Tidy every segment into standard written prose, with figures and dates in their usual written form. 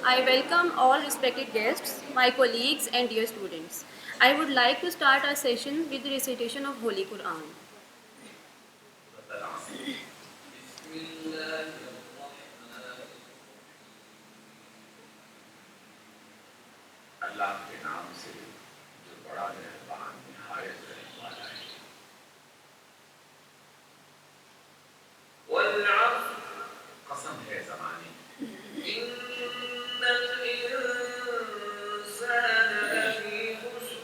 I welcome all respected guests, my colleagues and dear students. I would like to start our session with the recitation of Holy Quran. اللہ کے نام سے جو بڑا مہربان نہایت رحم والا ہے. والعصر قسم ہے زمانے کی. ان الانسان لفی خسر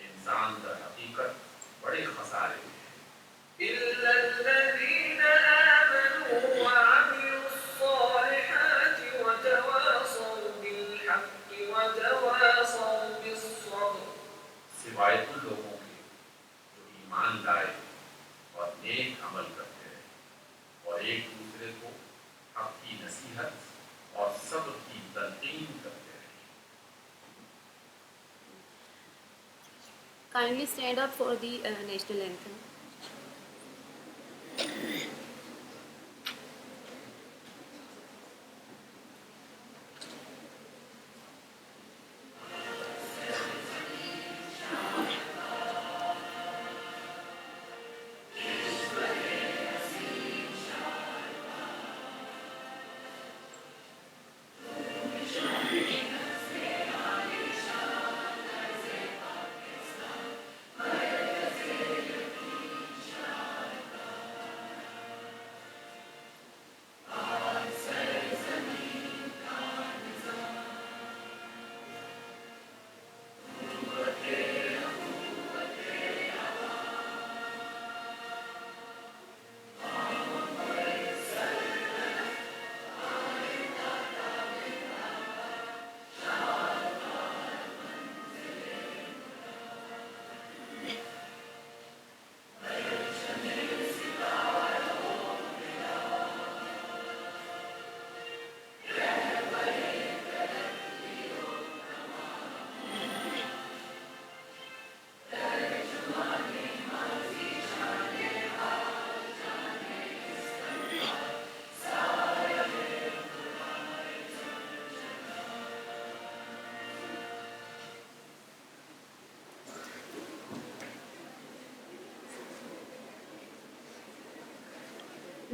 انسان در حقیقت بڑے خسارے میں ہے. الا الذین آمنوا وعملوا الصالحات وتواصوا بالحق وتواصوا بالصبر سوائے ان لوگوں کے جو ایمان لائے اور نیک عمل کرتے رہے اور ایک دوسرے کو حق کی نصیحت اور صبر کی تلقین کرتے رہے. Kindly stand up for the national anthem.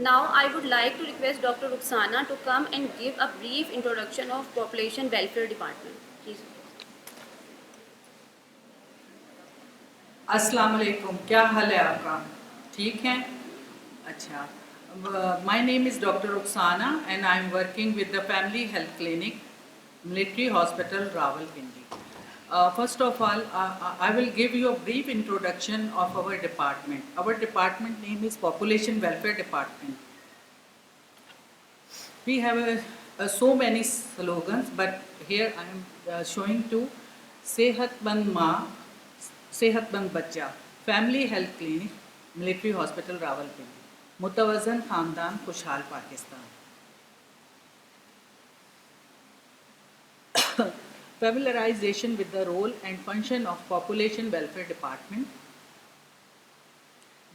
Now I would like to request Dr. Rukhsana to come and give a brief introduction of Population Welfare Department. Please. السلام علیکم. کیا حال ہے آپ کا؟ ٹھیک ہیں؟ اچھا. My name is Dr. Rukhsana and I am working with the Family Health Clinic, Military Hospital, Rawalpindi. First of all, I will give you a brief introduction of our department. Our department name is Population Welfare Department. We have so many slogans, but here I am showing to Sehatmand Maa, Sehatmand Bachcha, Family Health Clinic, Military Hospital, Rawalpindi. Mutawazan Khandaan, Khushhal Pakistan. Familiarization with the role and function of Population Welfare Department.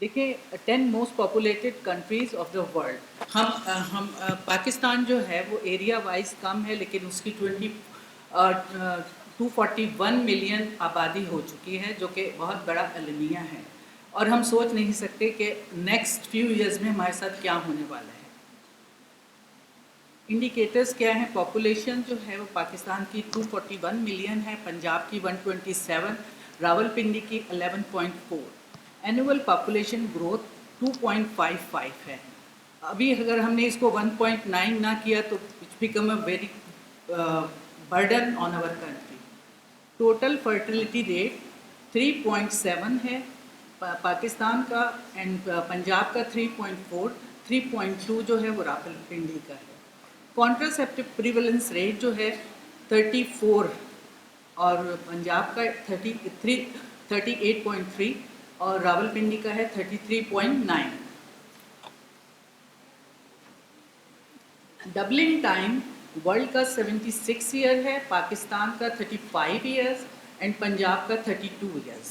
دیکھیں 10 most populated countries of the world. ہم پاکستان جو ہے وہ area wise کم ہے لیکن اس کی 241 million آبادی ہو چکی ہے جو کہ بہت بڑا المیہ ہے اور ہم سوچ نہیں سکتے کہ نیکسٹ فیو ایئرز میں ہمارے ساتھ کیا ہونے والا ہے. انڈیکیٹرز کیا ہیں؟ پاپولیشن جو ہے وہ پاکستان کی 241 ملین ہے, پنجاب کی 127, راولپنڈی کی 11.4. اینول پاپولیشن گروتھ 2.55 ہے. ابھی اگر ہم نے اس کو 1.9 نہ کیا تو it's become a very burden on our country. Total fertility rate 3.7 ہے پاکستان کا, اینڈ پنجاب کا 3.4, 3.2 جو ہے وہ راولپنڈی کا ہے. کانٹراسیپٹیو پریویلنس ریٹ جو ہے 34 اور پنجاب کا 38.3 اور راولپنڈی کا ہے 33.9. ڈبلنگ ٹائم ورلڈ کا 76 ایئر ہے, پاکستان کا 35 ایئرس اینڈ پنجاب کا 32 ایئرس.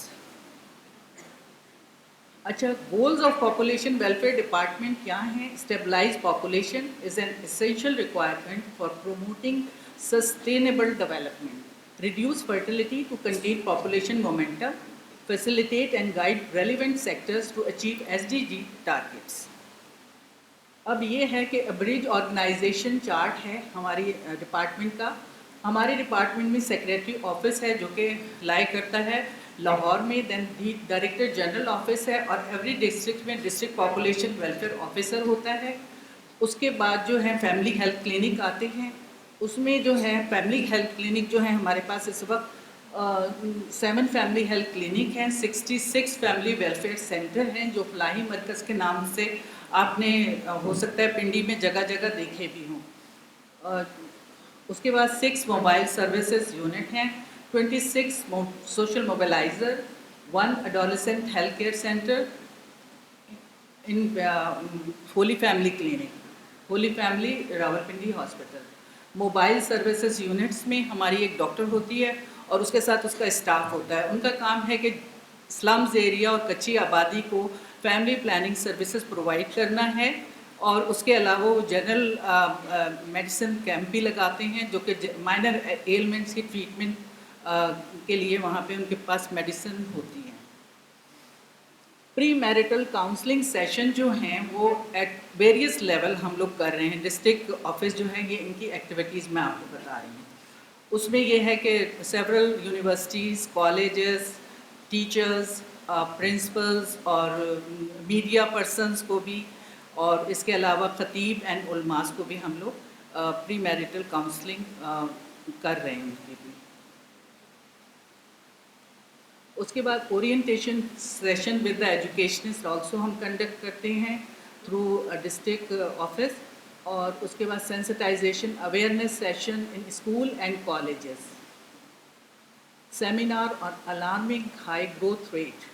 اچھا, goals of population welfare department کیا ہیں؟ Stabilise population is an essential requirement for promoting sustainable development, reduce fertility to contain population momentum, facilitate and guide relevant sectors to achieve SDG targets. اب یہ ہے کہ ابریج organization chart ہے ہماری department کا. ہمارے ڈپارٹمنٹ میں سیکریٹری آفس ہے جو کہ لائے کرتا ہے لاہور میں, دین ڈائریکٹر جنرل آفس ہے, اور ایوری ڈسٹرکٹ میں ڈسٹرکٹ پاپولیشن ویلفیئر آفیسر ہوتا ہے. اس کے بعد جو ہے فیملی ہیلتھ کلینک آتے ہیں. اس میں جو ہے فیملی ہیلتھ کلینک جو ہے ہمارے پاس اس وقت 7 فیملی ہیلتھ کلینک ہیں, 66 فیملی ویلفیئر سینٹر ہیں جو فلاحی مرکز کے نام سے آپ نے ہو سکتا ہے پنڈی میں جگہ جگہ دیکھے بھی ہوں. اس کے بعد 6 موبائل سروسز یونٹ ہیں, 26 social mobiliser, 1 adolescent health care centre in Holy Family clinic, Holy Family Rawalpindi hospital. Mobile services units میں ہماری ایک ڈاکٹر ہوتی ہے اور اس کے ساتھ اس کا اسٹاف ہوتا ہے. ان کا کام ہے کہ سلمز ایریا اور کچی آبادی کو فیملی پلاننگ سروسز پرووائڈ کرنا ہے, اور اس کے علاوہ وہ جنرل میڈیسن کیمپ بھی لگاتے ہیں جو کہ مائنر ایلمنٹس کی ٹریٹمنٹ کے لیے وہاں پہ ان کے پاس میڈیسن ہوتی ہیں. پری میرٹل کاؤنسلنگ سیشن جو ہیں وہ ایٹ ویریس لیول ہم لوگ کر رہے ہیں. ڈسٹرکٹ آفس جو ہے یہ ان کی ایکٹیویٹیز میں آپ کو بتا رہی ہوں. اس میں یہ ہے کہ several universities, colleges, teachers, principles اور میڈیا پرسنس کو بھی, اور اس کے علاوہ خطیب اینڈ علماء کو بھی ہم لوگ پری میرٹل کاؤنسلنگ کر رہے ہیں ان کی بھی. اس کے بعد orientation session with the educationist also ہم کنڈکٹ کرتے ہیں تھرو ڈسٹرکٹ آفس. اور اس کے بعد sensitization awareness session in school and colleges, seminar on alarming high growth rate,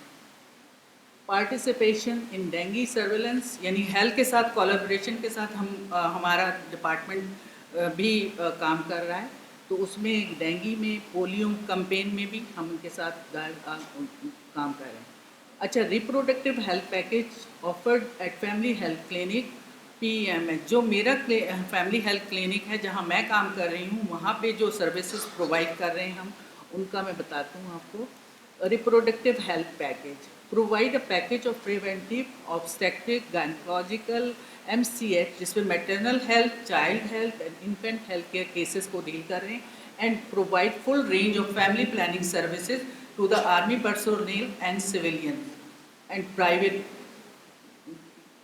participation in dengue surveillance, یعنی ہیلتھ کے ساتھ کولابریشن کے ساتھ ہمارا ڈپارٹمنٹ بھی کام کر رہا ہے. تو اس میں ڈینگی میں, پولیو کمپین میں بھی ہم ان کے ساتھ کام کر رہے ہیں. اچھا, reproductive health package offered at family health clinic PEMH, جو میرا فیملی ہیلتھ کلینک ہے جہاں میں کام کر رہی ہوں, وہاں پہ جو سروسز پرووائڈ کر رہے ہیں ہم ان کا میں بتاتی ہوں آپ کو. Reproductive health package provide a package of preventive obstetric gynaecological MCH جس میں maternal health, child health and infant health care cases کو ڈیل کر رہے ہیں, and provide full range of family planning services to the army personnel and civilian and private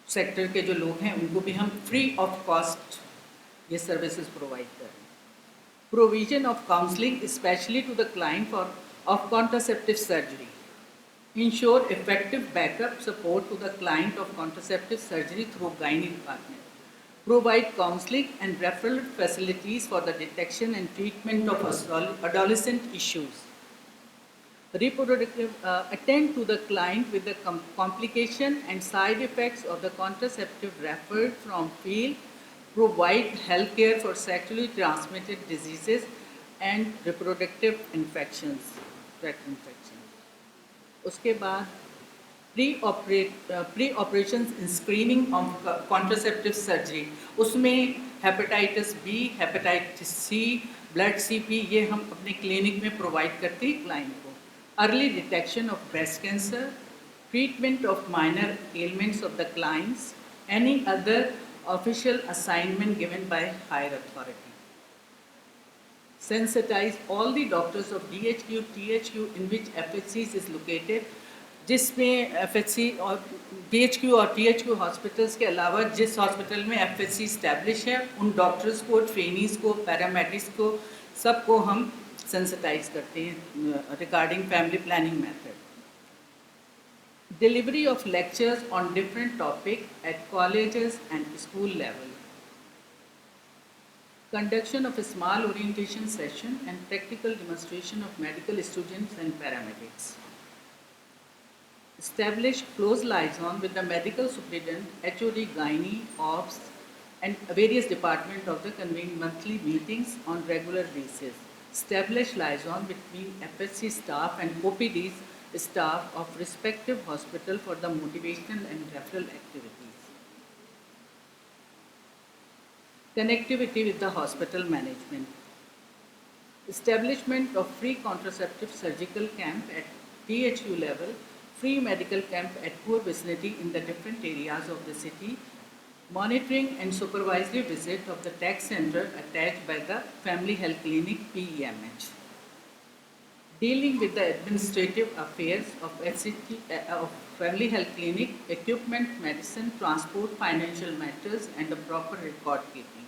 sector کے جو لوگ ہیں ان کو بھی ہم فری آف کاسٹ یہ سروسز پرووائڈ کر رہے ہیں. Provision of counselling especially to the client for of contraceptive surgery, ensure effective backup support to the client of contraceptive surgery through gynae department, provide counseling and referral facilities for the detection and treatment of adolescent issues, attend to the client with the complication and side effects of the contraceptive referred from field, provide health care for sexually transmitted diseases and reproductive infections, tract infections. اس کے بعد pre operation screening of contraceptive surgery, اس میں hepatitis B, hepatitis C, blood CP یہ ہم اپنے clinic میں provide کرتے ہیں کلائنٹ کو. Early detection of breast cancer, treatment of minor ailments of the clients, any other official assignment given by higher authority. Sensitize all the doctors of DHQ, THQ in which FHCs is located, جس میں FHC اور DHQ اور THQ hospitals کے علاوہ جس hospital میں FHC establish ہے ان ڈاکٹرس کو, ٹرینیز کو, پیرامیڈکس کو, سب کو ہم سینسٹائز کرتے ہیں regarding family planning method. Delivery of lectures on different topic at colleges and school level. Conduction of a small orientation session and practical demonstration of medical students and paramedics. Establish close liaison with the medical superintendent, HOD, gynae, OPS, and various departments of the convene monthly meetings on regular basis. Establish liaison between FHC staff and OPD's staff of respective hospital for the motivational and referral activities. Connectivity with the hospital management. establishment of free contraceptive surgical camp at THU level, free medical camp at poor vicinity in the different areas of the city, monitoring and supervisory visit of the tax center attached by the Family Health Clinic PEMH, dealing with the administrative affairs of of Family Health Clinic, equipment, medicine, transport, financial matters and a proper record keeping.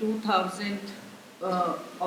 2000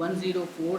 104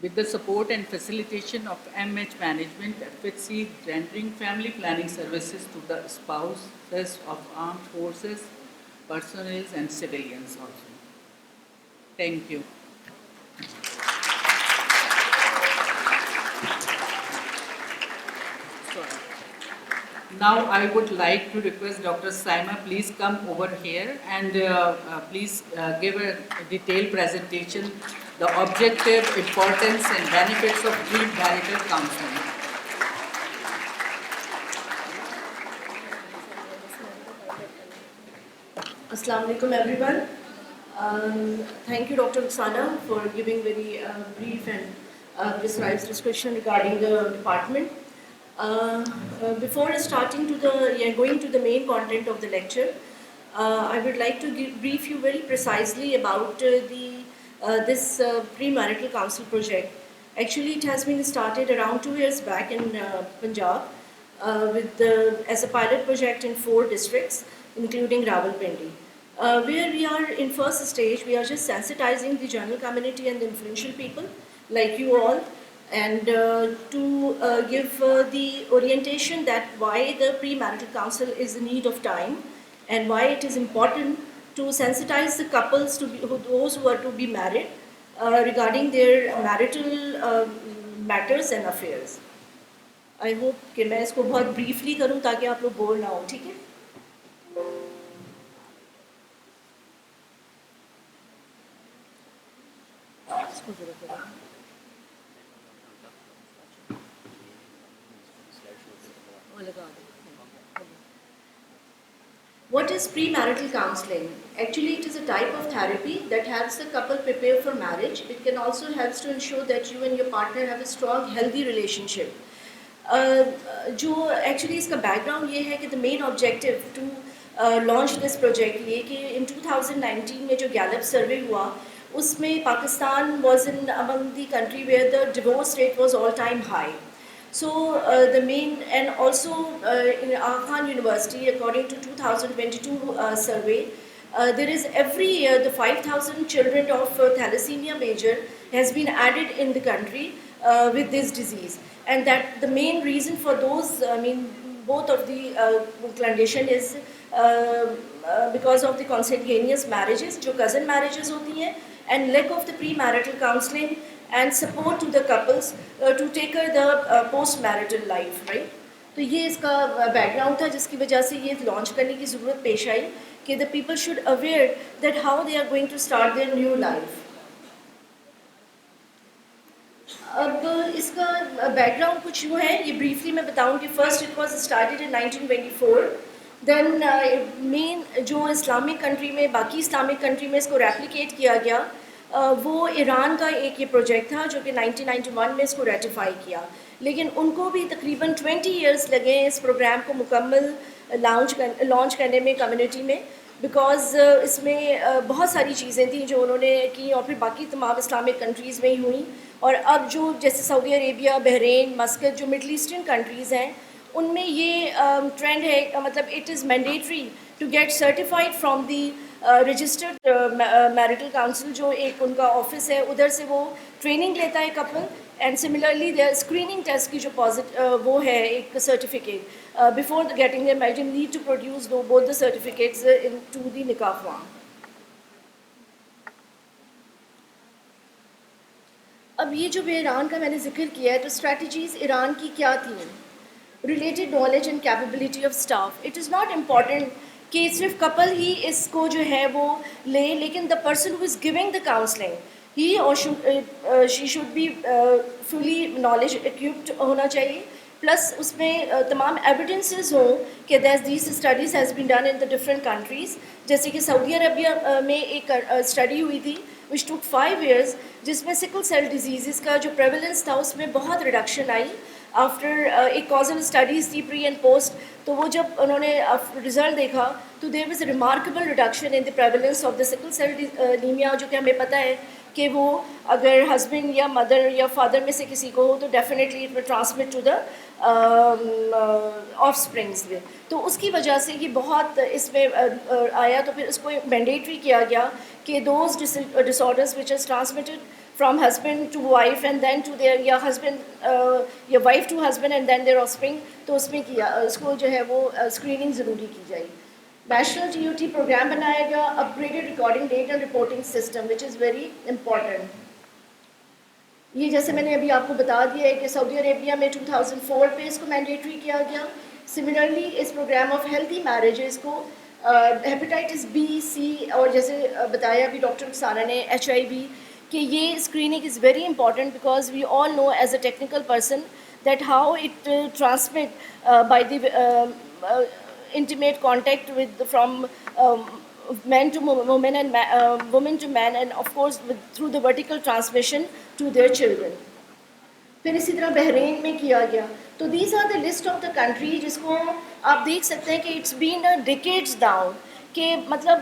With the support and facilitation of MH Management, FHC rendering family planning services to the spouses of armed forces, personnel and civilians also. Thank you. Now I would like to request Dr. Saima, please come over here and please give a detailed presentation, the objective, importance and benefits of premarital counseling. Assalamu alaikum everyone. Thank you Dr. Rukhsana for giving very brief and precise description regarding the department. Before starting to going to the main content of the lecture, I would like to brief you very precisely about this premarital counsel project. Actually, it has been started around 2 years back in Punjab as a pilot project in 4 districts, including Rawalpindi. Where we are in first stage, we are just sensitizing the general community and the influential people like you all, and to give the orientation that why the premarital counsel is in need of time and why it is important to sensitize the couples, those who are to be married, regarding their marital matters and affairs. I hope کہ میں اس کو بہت briefly کروں تاکہ آپ لوگ bore نہ ہو, ٹھیک ہے. What is premarital counseling? Actually, it is a type of therapy that helps the couple prepare for marriage. It can also help to ensure that you and your partner have a strong, healthy relationship. جو actually اس کا background یہ ہے کہ the main objective to launch this project یہ کہ ان 2019 میں جو گیلپ سروے ہوا اس میں Pakistan was in among the country where the divorce rate was all time high. So the main, and also in Aga Khan University, according to 2022 survey, there is every year the 5,000 children of thalassemia major has been added in the country with this disease, and that the main reason for those, I mean, both of the condition is because of the consanguineous marriages, jo cousin marriages hoti hain, and lack of the premarital counseling and support to the couples to take care the post-marital life, right? تو یہ اس کا back ground تھا جس کی وجہ سے یہ launch کرنے کی ضرورت پیش آئی کہ the people should aware that how they are going to start their new life. اب اس کا بیک گراؤنڈ کچھ یوں ہے, یہ بریفلی میں بتاؤں کہ first it was started in 1924. دین مین جو اسلامک کنٹری میں, باقی اسلامک کنٹری میں اس کو ریپلیکیٹ کیا گیا, وہ ایران کا ایک یہ پروجیکٹ تھا جو کہ 1991 میں اس کو ریٹیفائی کیا. لیکن ان کو بھی تقریباً 20 ایئرس لگے ہیں اس پروگرام کو مکمل لانچ کرنے میں کمیونٹی میں، بیکاز اس میں بہت ساری چیزیں تھیں جو انہوں نے کی اور پھر باقی تمام اسلامک کنٹریز میں ہی ہوئیں. اور اب جو جیسے سعودی عربیہ، بحرین، مسقط جو مڈل ایسٹرن کنٹریز ہیں ان میں یہ ٹرینڈ ہے، مطلب it is mandatory to get certified from the registered marital council, جو ایک ان کا آفس ہے، ادھر سے وہ ٹریننگ لیتا ہے couple. And similarly there screening test کی جو وہ ہے ایک certificate before getting the marriage need to produce both the certificates into the nikah form. اب یہ جو ایران کا میں نے ذکر کیا ہے تو اسٹریٹجیز ایران کی کیا تھیں؟ Related knowledge and capability of staff. It is not important کہ صرف کپل ہی اس کو جو ہے وہ لے، لیکن the person who is giving the counselling he اور she should be fully knowledge equipped ہونا چاہیے. پلس اس میں تمام ایویڈنسز ہوں کہ these studies has been done in the different countries. جیسے کہ سعودی عربیہ میں ایک اسٹڈی ہوئی تھی وچ ٹوک 5 ایئرس، جس میں سکل سیل ڈیزیزز کا جو پریویلنس تھا اس میں بہت ریڈکشن آئی آفٹر ایک کازل اسٹڈیز تھی پری اینڈ پوسٹ. تو وہ جب انہوں نے رزلٹ دیکھا تو there was a remarkable reduction in the prevalence of the sickle cell anaemia, جو کہ ہمیں پتہ ہے کہ وہ اگر ہسبینڈ یا مدر یا فادر میں سے کسی کو ہو تو definitely it will transmit to the offsprings میں. تو اس کی وجہ سے یہ بہت اس میں آیا، تو پھر اس کو مینڈیٹری کیا گیا کہ those disorders which is transmitted from husband to wife and then to their, یا ہسبینڈ یا wife to husband and then their offspring, تو اس میں کیا اس کو جو ہے وہ اسکریننگ ضروری کی جائے. National T U T programme بنایا گیا، upgraded recording date and reporting system which is very important. یہ جیسے میں نے ابھی آپ کو بتا دیا ہے کہ سعودی عربیہ میں 2004 پہ اس کو مینڈیٹری کیا گیا. سملرلی اس پروگرام آف ہیلتھی میرجز کو ہیپیٹائٹس بی، سی اور جیسے بتایا ابھی ڈاکٹر رخسانہ نے HIV کہ یہ screening is very important because we all know as a technical person that how it transmit by the intimate contact with from men to women and women to men, and of course through the vertical transmission to their children. پھر اسی طرح بحرین میں کیا گیا. تو these are the list of the country جس کو آپ دیکھ سکتے ہیں کہ اٹس بین ڈیکیڈز ڈاؤن، کہ مطلب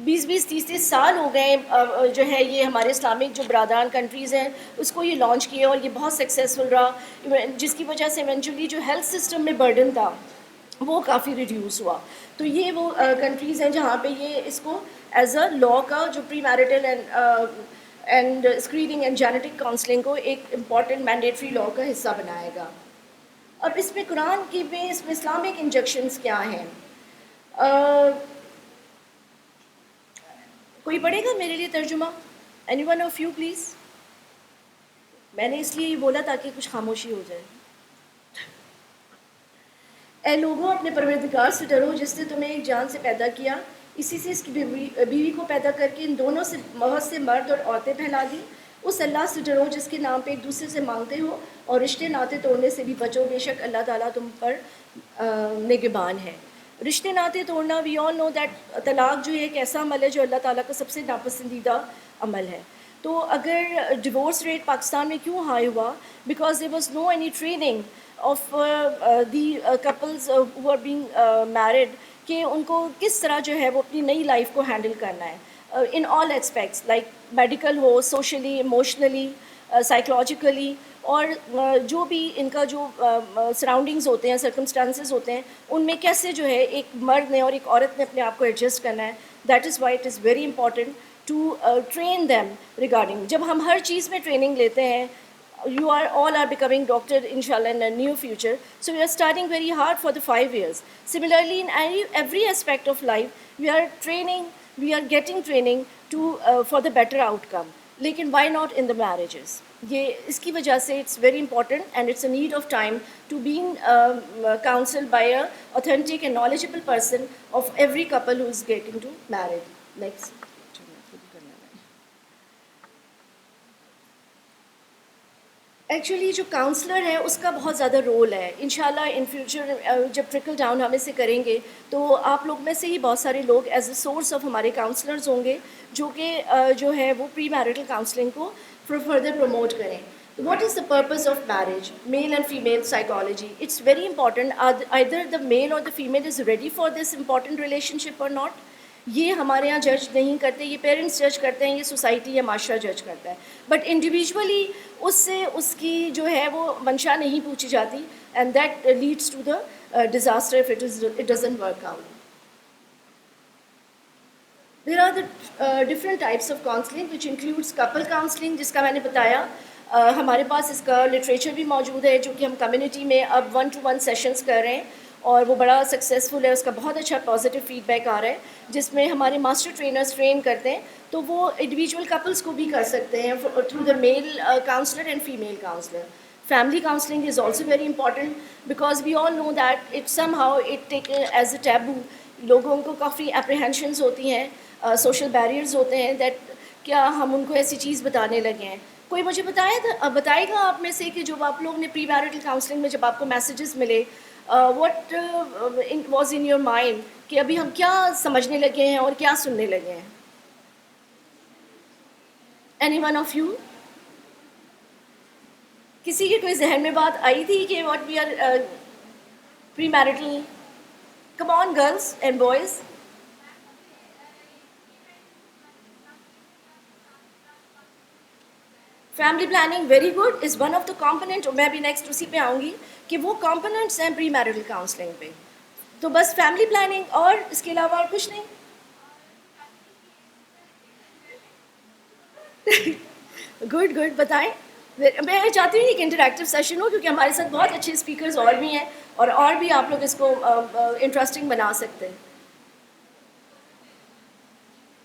20-30 سال ہو گئے جو ہے یہ ہمارے اسلامک جو برادران کنٹریز ہیں اس کو یہ لانچ کیا، اور یہ بہت سکسیزفل رہا، جس کی وجہ سے ایونچولی جو ہیلتھ سسٹم میں برڈن تھا وہ کافی ریڈیوس ہوا. تو یہ وہ کنٹریز ہیں جہاں پہ یہ اس کو ایز اے لا کا جو پری marital and screening and genetic counselling کو ایک امپورٹنٹ مینڈیٹری لا کا حصہ بنائے گا. اب اس میں قرآن کی میں اس میں اسلامک انجیکشنز کیا ہیں؟ کوئی پڑھے گا میرے لیے ترجمہ؟ Any one of you please. میں نے اس لیے یہ بولا تاکہ کچھ خاموشی ہو جائے. اے لوگوں اپنے پروردگار سے ڈرو جس نے تمہیں ایک جان سے پیدا کیا، اسی سے اس کی بیوی کو پیدا کر کے ان دونوں سے بہت سے مرد اور عورتیں پھیلا دی. اس اللہ سے ڈرو جس کے نام پہ ایک دوسرے سے مانگتے ہو، اور رشتے ناطے توڑنے سے بھی بچو، بے شک اللہ تعالیٰ تم پر نگہبان ہے. رشتے ناطے توڑنا، وی آل نو دیٹ طلاق جو ہے ایک ایسا عمل ہے جو اللہ تعالیٰ کا سب سے ناپسندیدہ عمل ہے. تو اگر ڈیورس ریٹ پاکستان میں کیوں ہائی ہوا؟ Because there was know any training of the couples who are being married کہ ان کو کس طرح جو ہے وہ اپنی نئی لائف کو ہینڈل کرنا ہے in all aspects like medical who, socially, emotionally, psychologically, اور جو بھی ان کا جو سراؤنڈنگز ہوتے ہیں، سرکمسٹانسز ہوتے ہیں، ان میں کیسے جو ہے ایک مرد نے اور ایک عورت نے اپنے آپ کو ایڈجسٹ کرنا ہے. That is why it is very important to train them regarding. جب ہم ہر چیز میں ٹریننگ لیتے ہیں، you are all are becoming doctor inshallah in the near future, so we are starting very hard for the 5 years. Similarly in every aspect of life we are training, we are getting training to for the better outcome. Lekin why not in the marriages? یہ اس کی وجہ سے it's very important and it's a need of time to being counseled by a authentic and knowledgeable person of every couple who is getting to married. Next. Actually جو counsellor ہے اس کا بہت زیادہ role ہے. انشاءاللہ ان فیوچر جب trickle down ہم اسے کریں گے تو آپ لوگ میں سے ہی بہت سارے لوگ ایز اے سورس آف ہمارے کاؤنسلرز ہوں گے جو کہ جو ہے وہ پری میرٹل کاؤنسلنگ کو فردر پروموٹ کریں. What is the purpose of marriage? Male and female psychology. It's very important. Either the male or the female is ready for this important relationship or not. یہ ہمارے یہاں جج نہیں کرتے, یہ parents جج کرتے ہیں, یہ سوسائٹی یا معاشرہ جج کرتا ہے. بٹ انڈیویجولی اس سے اس کی جو ہے وہ منشا نہیں پوچھی جاتی, and that leads to the disaster if it doesn't work out. There are the different types of counseling which includes couple counseling, جس کا میں نے بتایا. ہمارے پاس اس کا لٹریچر بھی موجود ہے جو کہ ہم کمیونٹی میں اب 1-to-1 سیشنز کر رہے ہیں, اور وہ بڑا سکسیزفل ہے. اس کا بہت اچھا پازیٹیو فیڈ بیک آ رہا ہے, جس میں ہمارے ماسٹر ٹرینرز ٹرین کرتے ہیں, تو وہ انڈیویجول کپلس کو بھی کر سکتے ہیں through the male counsellor and female counsellor. Family counseling is also very important because we all know that it somehow it taken as a taboo. لوگوں کو کافی اپریہینشنز ہوتی ہیں, سوشل بیریئرز ہوتے ہیں, دیٹ کیا ہم ان کو ایسی چیز بتانے لگے ہیں. کوئی مجھے بتائے گا آپ میں سے کہ جو آپ لوگ نے پری میرٹل کاؤنسلنگ میں جب آپ کو میسیجز ملے, what was in your mind, کہ ابھی ہم کیا سمجھنے لگے ہیں اور کیا سننے لگے ہیں؟ اینی ون آف یو, کسی کے کوئی ذہن میں بات آئی تھی کہ what we are pre marital? Come on girls and boys. Family planning very good is one of the component, اور میں بھی نیکسٹ اسی پہ آؤں گی کہ وہ کمپوننٹس ہیں پری میرٹل کاؤنسلنگ پہ. تو بس فیملی پلاننگ, اور اس کے علاوہ اور کچھ نہیں. گڈ بتائیں. میں چاہتی ہوں ایک انٹریکٹیو سیشن ہو, کیونکہ ہمارے ساتھ بہت اچھے اسپیکرز اور بھی ہیں, اور بھی آپ لوگ اس کو انٹرسٹنگ بنا سکتے ہیں.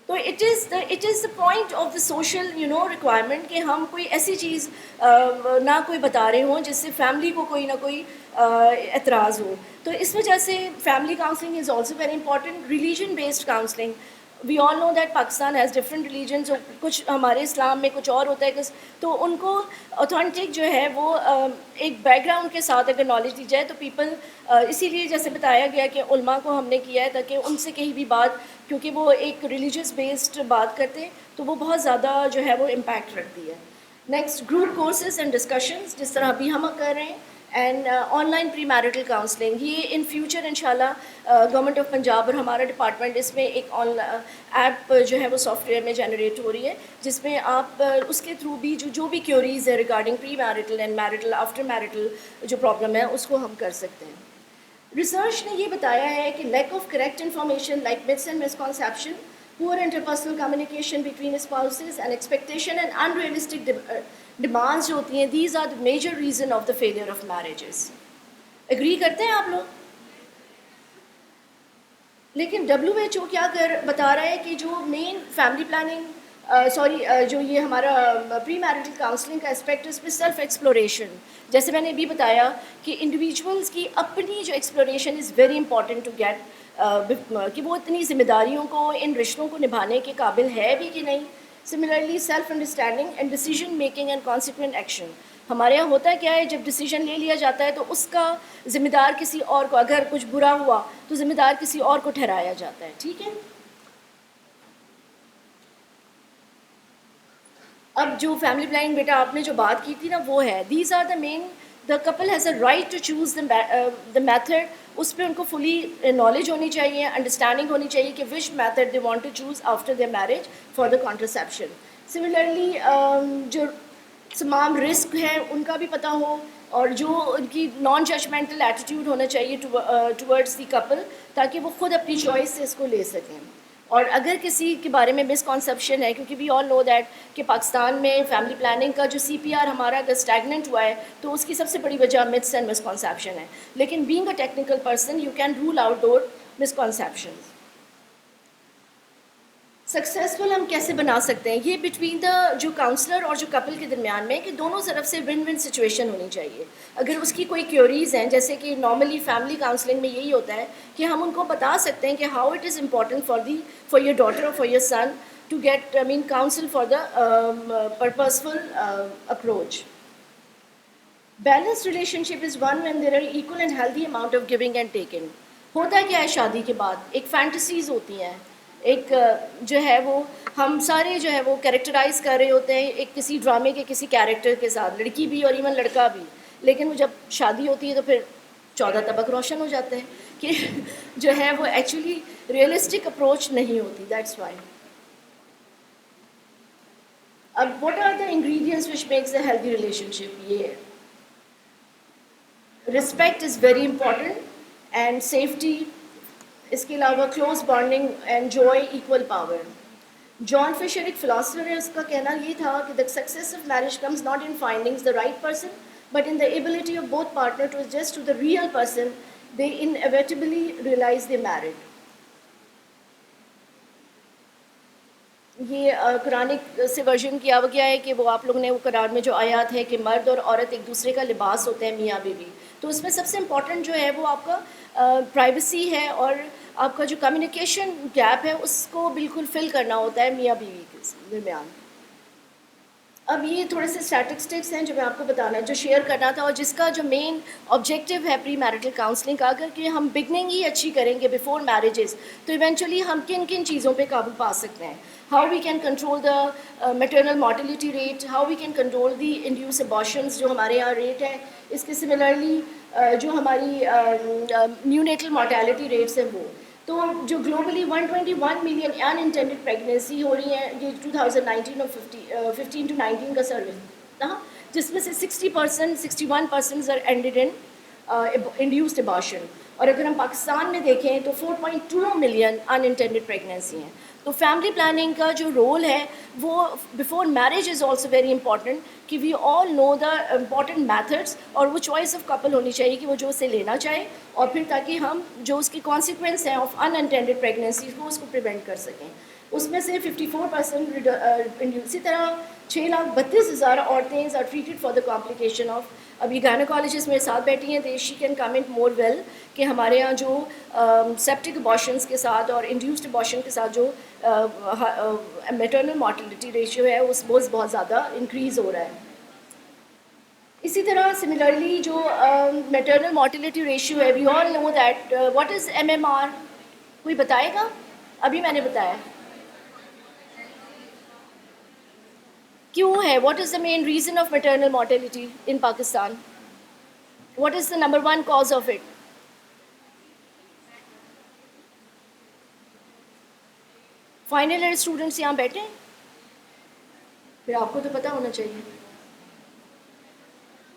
تو it is the point of the social requirement کہ ہم کوئی ایسی چیز نہ کوئی بتا رہے ہوں جس سے فیملی کو کوئی نہ کوئی اعتراض ہو. تو اس وجہ سے family counselling is also very important. Religion based counselling, we all know that Pakistan has different religions, کچھ ہمارے اسلام میں کچھ اور ہوتا ہے, تو ان کو اوتھینٹک جو ہے وہ ایک بیک گراؤنڈ کے ساتھ اگر نالج دی جائے تو پیپل, اسی لیے جیسے بتایا گیا کہ علماء کو ہم نے کیا ہے تاکہ ان سے کہیں بھی بات, کیونکہ وہ ایک ریلیجیس بیسڈ بات کرتے ہیں, تو وہ بہت زیادہ جو ہے وہ امپیکٹ رکھتی ہے. Next, group courses and discussions, جس طرح ابھی ہم کر رہے ہیں, and online pre marital counselling. یہ ان فیوچر انشاءاللہ گورنمنٹ آف پنجاب اور ہمارا ڈپارٹمنٹ اس میں ایک ایپ جو ہے وہ سافٹ ویئر میں جنریٹ ہو رہی ہے, جس میں آپ اس کے تھرو بھی جو بھی کیوریز ہے regarding pre marital and marital after marital جو پرابلم ہے اس کو ہم کر سکتے ہیں. ریسرچ نے یہ بتایا ہے کہ lack of correct information like myths and misconception, poor interpersonal communication between spouses and expectation and unrealistic demands جو ہوتی ہیں, these are the major reason of the failure of marriages. Agree کرتے ہیں آپ لوگ؟ لیکن WHO کیا بتا رہا ہے کہ جو مین فیملی پلاننگ جو یہ ہمارا پری میرٹل کاؤنسلنگ کا اسپیکٹ ہے, اس پہ سیلف ایکسپلوریشن, جیسے میں نے ابھی بتایا کہ انڈیویجولس کی اپنی جو exploration is very important to get کہ وہ اتنی ذمہ داریوں کو, ان رشتوں کو نبھانے کے قابل ہے بھی کہ نہیں. Similarly self understanding and decision making and consequent action. ہمارے یہاں ہوتا ہے کیا ہے, جب ڈیسیجن لے لیا جاتا ہے تو اس کا ذمہ دار کسی اور کو, اگر کچھ برا ہوا تو ذمہ دار کسی اور کو ٹھہرایا جاتا ہے. ٹھیک ہے. اب جو فیملی پلاننگ بیٹا آپ نے جو بات کی تھی نا, وہ ہے these are the main, the couple has a right to choose the method. اس پہ ان کو فلی نالج ہونی چاہیے, انڈرسٹینڈنگ ہونی چاہیے کہ which method they want to choose after their marriage for the contraception. Similarly جو تمام رسک ہیں ان کا بھی پتہ ہو, اور جو ان کی نان ججمنٹل ایٹیٹیوڈ ہونا چاہیے ٹورڈز دی کپل, تاکہ وہ خود اپنی چوائس سے اس کو لے سکیں. اور اگر کسی کے بارے میں مسکنسیپشن ہے, کیونکہ وی آل نو دیٹ کہ پاکستان میں فیملی پلاننگ کا جو CPR ہمارا اگر اسٹیگننٹ ہوا ہے تو اس کی سب سے بڑی وجہ متس اینڈ مسکنسیپشن ہے. لیکن being a technical person you can rule out those misconceptions. Successful ہم کیسے بنا سکتے ہیں؟ یہ بٹوین دا جو کاؤنسلر اور جو کپل کے درمیان میں کہ دونوں طرف سے ون ون سچویشن ہونی چاہیے. اگر اس کی کوئی کیوریز ہیں, جیسے کہ نارملی فیملی کاؤنسلنگ میں یہی ہوتا ہے کہ ہم ان کو بتا سکتے ہیں کہ how it is important for your daughter اور for your son to get counsel for the purposeful approach. Balance relationship is one when there are equal and healthy amount of giving and taking. ہوتا کیا ہے شادی کے بعد, ایک fantasies ہوتی ہیں, ایک جو ہے وہ ہم سارے جو ہے وہ کریکٹرائز کر رہے ہوتے ہیں ایک کسی ڈرامے کے کسی کیریکٹر کے ساتھ, لڑکی بھی اور ایون لڑکا بھی, لیکن وہ جب شادی ہوتی ہے تو پھر 14 طبق روشن ہو جاتے ہیں کہ جو ہے وہ ایکچولی ریئلسٹک اپروچ نہیں ہوتی. That's why. اب what are the ingredients which makes a healthy relationship? یہ respect is very important and safety, اس کے علاوہ close bonding and joy equal power. John Fisher ایک فلاسفر ہے, اس کا کہنا یہ تھا کہ the success of marriage comes not in finding the right person but in the ability of both partner to adjust to the real person they inevitably realize they married. یہ قرآن سے ورژن کیا گیا ہے کہ وہ آپ لوگوں نے وہ قرآن میں جو آیات ہے کہ مرد اور عورت ایک دوسرے کا لباس ہوتے ہیں, میاں بیوی, تو اس میں سب سے امپورٹنٹ جو ہے وہ آپ کا پرائیویسی ہے اور آپ کا جو کمیونیکیشن گیپ ہے اس کو بالکل فل کرنا ہوتا ہے میاں بیوی کے درمیان. اب یہ تھوڑے سے اسٹیٹسٹکس ہیں جو میں آپ کو بتانا جو شیئر کرنا تھا, اور جس کا جو مین آبجیکٹیو ہے پری میرٹل کاؤنسلنگ کا, اگر کہ ہم بگننگ ہی اچھی کریں گے بیفور میرجز تو ایونچولی ہم کن کن چیزوں پہ قابو پا سکتے ہیں. How we can control the maternal mortality rate, how we can control the induced abortions جو ہمارے یہاں ریٹ ہے, اس کے سملرلی جو ہماری نیونیٹل مارٹیلٹی ریٹس ہیں وہ. تو جو گلوبلی 121 ملین ان انٹینڈیڈ پریگنینسی ہو رہی ہیں, یہ 2019 اور 15 to 19 کا سروے تھا, جس میں سے 60% 61% are ended in induced abortion. اور اگر ہم پاکستان میں دیکھیں تو 4.2 ملین ان انٹینڈیڈ پریگنینسی ہیں. تو فیملی پلاننگ کا جو رول ہے وہ before marriage is also very important, کہ وی all know the important methods, اور وہ چوائس آف کپل ہونی چاہیے کہ وہ جو اسے لینا چاہے, اور پھر تاکہ ہم جو اس کی کانسیکوینس ہیں آف ان انٹینڈیڈ پریگنینسی کو اس کو پریونٹ کر سکیں. اس میں سے 54% اسی طرح 632,000 عورتیں are treated for the complication of. ابھی گائنیکالوجسٹ میرے ساتھ بیٹھی ہیں, they she can comment more well کہ ہمارے یہاں جو سیپٹک ابارشنس کے ساتھ اور انڈیوسڈ ابارشن کے ساتھ جو میٹرنل مارٹیلٹی ریشیو ہے اس بہت زیادہ انکریز ہو رہا ہے. اسی طرح سملرلی جو میٹرنل مارٹیلٹی ریشیو ہے, we all know that what is MMR, کوئی بتائے گا؟ ابھی میں نے بتایا کیوں ہے, what is the main reason of maternal mortality in Pakistan, what is the number 1 cause of it? Final year students یہاں بیٹھے ہیں, پھر آپ کو تو پتہ ہونا چاہیے.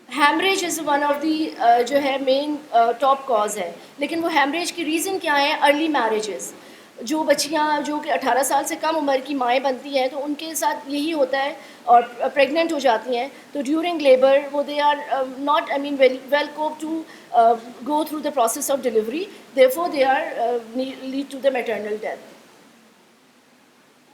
Haemorrhage is one of the جو ہے مین ٹاپ کاز ہے, لیکن وہ ہیمریج کی ریزن کیا ہے؟ Early marriages. جو بچیاں جو کہ 18 سال سے کم عمر کی مائیں بنتی ہیں تو ان کے ساتھ یہی ہوتا ہے, اور پریگننٹ ہو جاتی ہیں تو ڈیورنگ لیبر وہ they are not well cope to go through the process of delivery, therefore they are lead to the maternal death.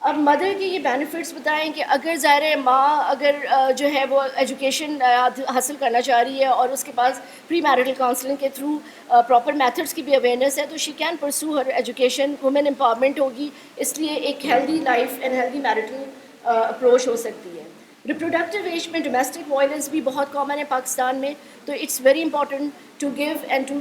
اب مدر کے یہ بینیفٹس بتائیں کہ اگر ظاہر ہے ماں اگر جو ہے وہ ایجوکیشن حاصل کرنا چاہ رہی ہے اور اس کے پاس پری میرٹل کاؤنسلنگ کے تھرو پراپر میتھڈس کی بھی اویئرنیس ہے تو she can pursue Hare education, women empowerment ہوگی, اس لیے ایک healthy life and healthy marital approach ہو سکتی ہے. ریپروڈکٹیو ایج میں ڈومیسٹک وائلنس بھی بہت کامن ہے پاکستان میں, تو it's very important to give and to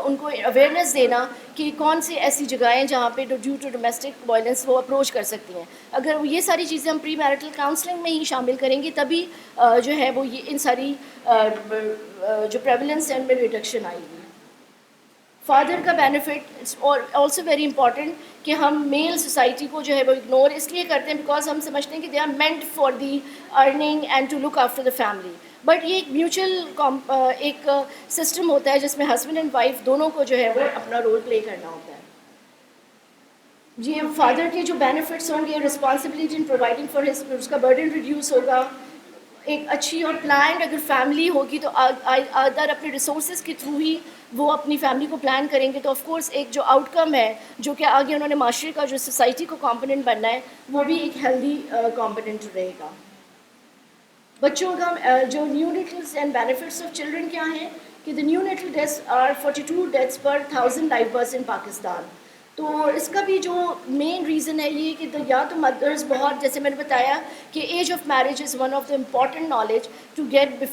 ان کو اویئرنیس دینا کہ کون سی ایسی جگہیں جہاں پہ ڈیو ٹو ڈومیسٹک وائلنس وہ اپروچ کر سکتی ہیں. اگر یہ ساری چیزیں ہم پری میرٹل کاؤنسلنگ میں ہی شامل کریں گے تبھی جو ہے وہ یہ ان ساری جو پریولنس ہے ان میں ریڈکشن آئے گی. فادر کا بینیفٹ اور آلسو ویری امپورٹنٹ کہ ہم میل سوسائٹی کو جو ہے وہ اگنور اس لیے کرتے ہیں بیکاز ہم سمجھتے ہیں کہ they are meant for the earning and to look after the family, but یہ ایک میوچل ایک سسٹم ہوتا ہے جس میں ہسبینڈ اینڈ وائف دونوں کو جو ہے وہ اپنا رول پلے کرنا ہوتا ہے. جی فادر کے جو بینیفٹس ہوں گے, responsibility in providing for his, اس کا برڈن ریڈیوس ہوگا. ایک اچھی اور پلانڈ اگر فیملی ہوگی تو ادر اپنے ریسورسز کے تھرو ہی وہ اپنی فیملی کو پلان کریں گے, تو آف کورس ایک جو آؤٹ کم ہے جو کہ آگے انہوں نے معاشرے کا جو سوسائٹی کو کمپوننٹ بننا ہے وہ بھی ایک ہیلدی کمپوننٹ رہے گا. بچوں کا جو neonatals and benefits of children کیا ہیں کہ the neonatal deaths are 42 deaths per 1000 live births in Pakistan. تو اس کا بھی جو مین ریزن ہے یہ کہ یا تو مدرز بہت, جیسے میں نے بتایا کہ age of marriage is one of the important knowledge to get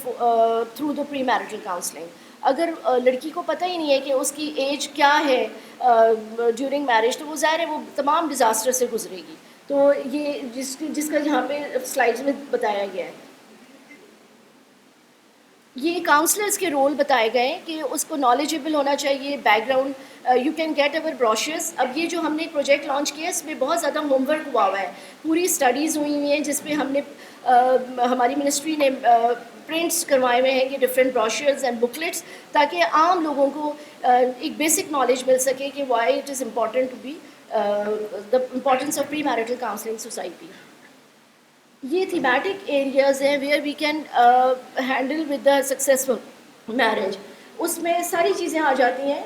through the pre marital counselling. اگر لڑکی کو پتہ ہی نہیں ہے کہ اس کی ایج کیا ہے ڈیورنگ میرج، تو وہ ظاہر ہے وہ تمام ڈیزاسٹر سے گزرے گی. تو یہ جس کا یہاں پہ سلائڈز میں بتایا گیا ہے. یہ کاؤنسلرس کے رول بتائے گئے ہیں کہ اس کو نالجیبل ہونا چاہیے، background. You can get over brochures. اب یہ جو ہم نے پروجیکٹ لانچ کیا ہے اس میں بہت زیادہ ہوم ورک ہوا ہوا ہے، پوری اسٹڈیز ہوئی ہوئی ہیں جس پہ ہم نے ہماری منسٹری نے پرنٹس کروائے ہوئے ہیں کہ ڈفرینٹ بروشرز اینڈ بکلیٹس، تاکہ عام لوگوں کو ایک بیسک نالج مل سکے کہ why it is important to be the importance of pre marital counselling society. یہ تھیمیٹک ایریاز ہیں where we can handle with the successful marriage. اس میں ساری چیزیں آ جاتی ہیں.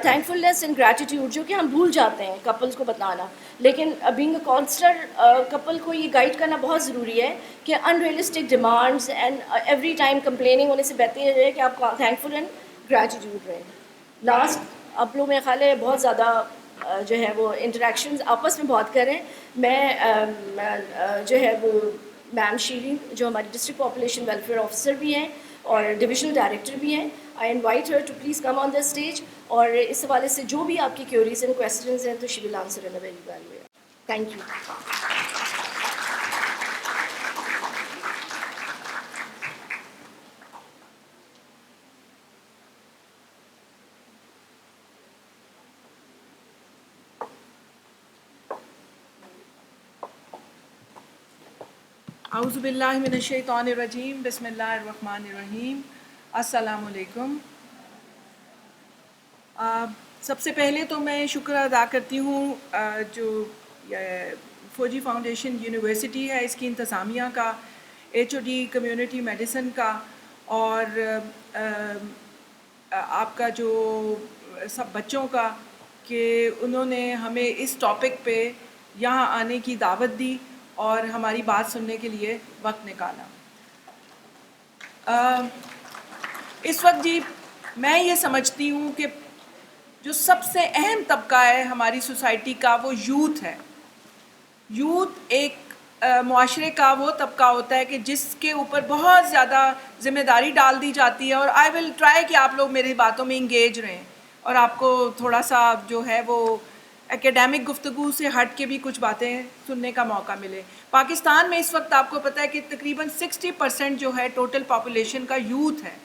تھینکفلنس اینڈ گریٹیٹیوڈ، جو کہ ہم بھول جاتے ہیں کپلس کو بتانا، لیکن بینگ اے کاؤنسلر کپل کو یہ گائڈ کرنا بہت ضروری ہے کہ unrealistic demands and every time complaining ہونے سے بہتر ہے کہ آپ تھینکفل اینڈ گریٹیٹیوڈ رہیں. لاسٹ، آپ لوگ میرے خیال ہے بہت زیادہ جو ہے وہ انٹریکشنز آپس میں بہت کریں. میں جو ہے وہ میم شیرین جو ہماری ڈسٹرکٹ پاپولیشن ویلفیئر آفیسر بھی ہیں اور ڈویژنل ڈائریکٹر بھی ہیں، I invite her to please come on the stage. اور اس حوالے سے جو بھی آپ کی کیوریز اینڈ کویسچنز ہیں تو she will answer in a very well way. Thank you. اعوذ باللہ من الشیطان الرجیم، بسم اللہ الرحمن الرحیم. السلام علیکم. سب سے پہلے تو میں شکر ادا کرتی ہوں جو فوجی فاؤنڈیشن یونیورسٹی ہے اس کی انتظامیہ کا، HOD کمیونٹی میڈیسن کا، اور آپ کا جو سب بچوں کا، کہ انہوں نے ہمیں اس ٹاپک پہ یہاں آنے کی دعوت دی اور ہماری بات سننے کے لیے وقت نکالا. اس وقت جی میں یہ سمجھتی ہوں کہ جو سب سے اہم طبقہ ہے ہماری سوسائٹی کا وہ یوتھ ہے. یوتھ ایک معاشرے کا وہ طبقہ ہوتا ہے کہ جس کے اوپر بہت زیادہ ذمہ داری ڈال دی جاتی ہے، اور آئی ول ٹرائی کہ آپ لوگ میری باتوں میں انگیج رہیں اور آپ کو تھوڑا سا جو ہے وہ اکیڈیمک گفتگو سے ہٹ کے بھی کچھ باتیں سننے کا موقع ملے. پاکستان میں اس وقت آپ کو پتہ ہے کہ تقریباً 60% جو ہے ٹوٹل پاپولیشن کا یوتھ ہے.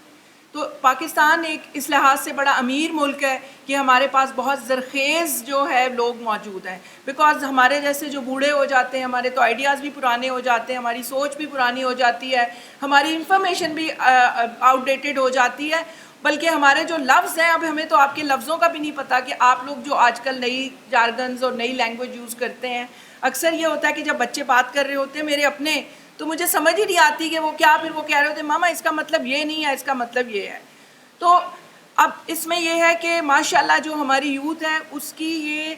تو پاکستان ایک اس لحاظ سے بڑا امیر ملک ہے کہ ہمارے پاس بہت زرخیز جو ہے لوگ موجود ہیں. بیکاز ہمارے جیسے جو بوڑھے ہو جاتے ہیں، ہمارے تو آئیڈیاز بھی پرانے ہو جاتے ہیں، ہماری سوچ بھی پرانی ہو جاتی ہے، ہماری انفارمیشن بھی آؤٹ ڈیٹڈ ہو جاتی ہے. بلکہ ہمارے جو لفظ ہیں، اب ہمیں تو آپ کے لفظوں کا بھی نہیں پتہ کہ آپ لوگ جو آج کل نئی جارگنز اور نئی لینگویج یوز کرتے ہیں. اکثر یہ ہوتا ہے کہ جب بچے بات کر رہے ہوتے ہیں میرے اپنے، تو مجھے سمجھ ہی نہیں آتی کہ وہ کیا، پھر وہ کہہ رہے ہوتے ہیں ماما اس کا مطلب یہ نہیں ہے، اس کا مطلب یہ ہے. تو اب اس میں یہ ہے کہ ماشاءاللہ جو ہماری یوتھ ہے اس کی یہ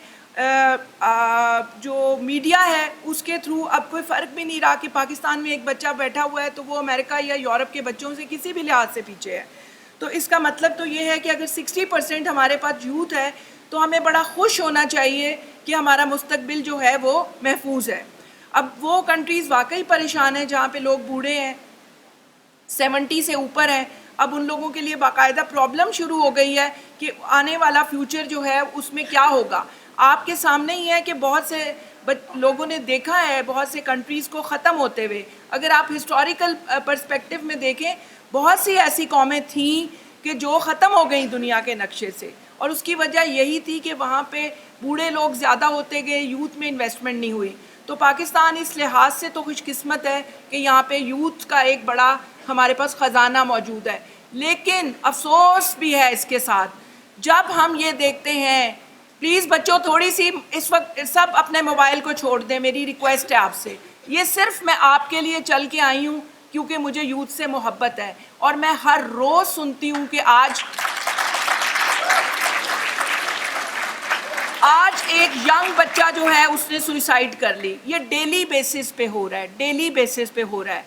جو میڈیا ہے اس کے تھرو اب کوئی فرق بھی نہیں رہا کہ پاکستان میں ایک بچہ بیٹھا ہوا ہے تو وہ امریکہ یا یورپ کے بچوں سے کسی بھی لحاظ سے پیچھے ہے. تو اس کا مطلب تو یہ ہے کہ اگر 60% ہمارے پاس یوتھ ہے تو ہمیں بڑا خوش ہونا چاہیے کہ ہمارا مستقبل جو ہے وہ محفوظ ہے. اب وہ کنٹریز واقعی پریشان ہیں جہاں پہ لوگ بوڑھے ہیں، 70 سے اوپر ہیں. اب ان لوگوں کے لیے باقاعدہ پرابلم شروع ہو گئی ہے کہ آنے والا فیوچر جو ہے اس میں کیا ہوگا. آپ کے سامنے ہی ہے کہ بہت سے لوگوں نے دیکھا ہے بہت سے کنٹریز کو ختم ہوتے ہوئے. اگر آپ ہسٹوریکل پرسپیکٹیو میں دیکھیں، بہت سی ایسی قومیں تھیں کہ جو ختم ہو گئیں دنیا کے نقشے سے، اور اس کی وجہ یہی تھی کہ وہاں پہ بوڑھے لوگ زیادہ ہوتے گئے، یوتھ میں انویسٹمنٹ نہیں ہوئی. تو پاکستان اس لحاظ سے تو خوش قسمت ہے کہ یہاں پہ یوتھ کا ایک بڑا ہمارے پاس خزانہ موجود ہے. لیکن افسوس بھی ہے اس کے ساتھ جب ہم یہ دیکھتے ہیں. پلیز بچوں تھوڑی سی اس وقت سب اپنے موبائل کو چھوڑ دیں، میری ریکویسٹ ہے آپ سے. یہ صرف میں آپ کے لیے چل کے آئی ہوں کیونکہ مجھے یوتھ سے محبت ہے، اور میں ہر روز سنتی ہوں کہ آج ایک ینگ بچہ جو ہے اس نے سوئسائڈ کر لی. یہ ڈیلی بیسس پہ ہو رہا ہے، ڈیلی بیسس پہ ہو رہا ہے.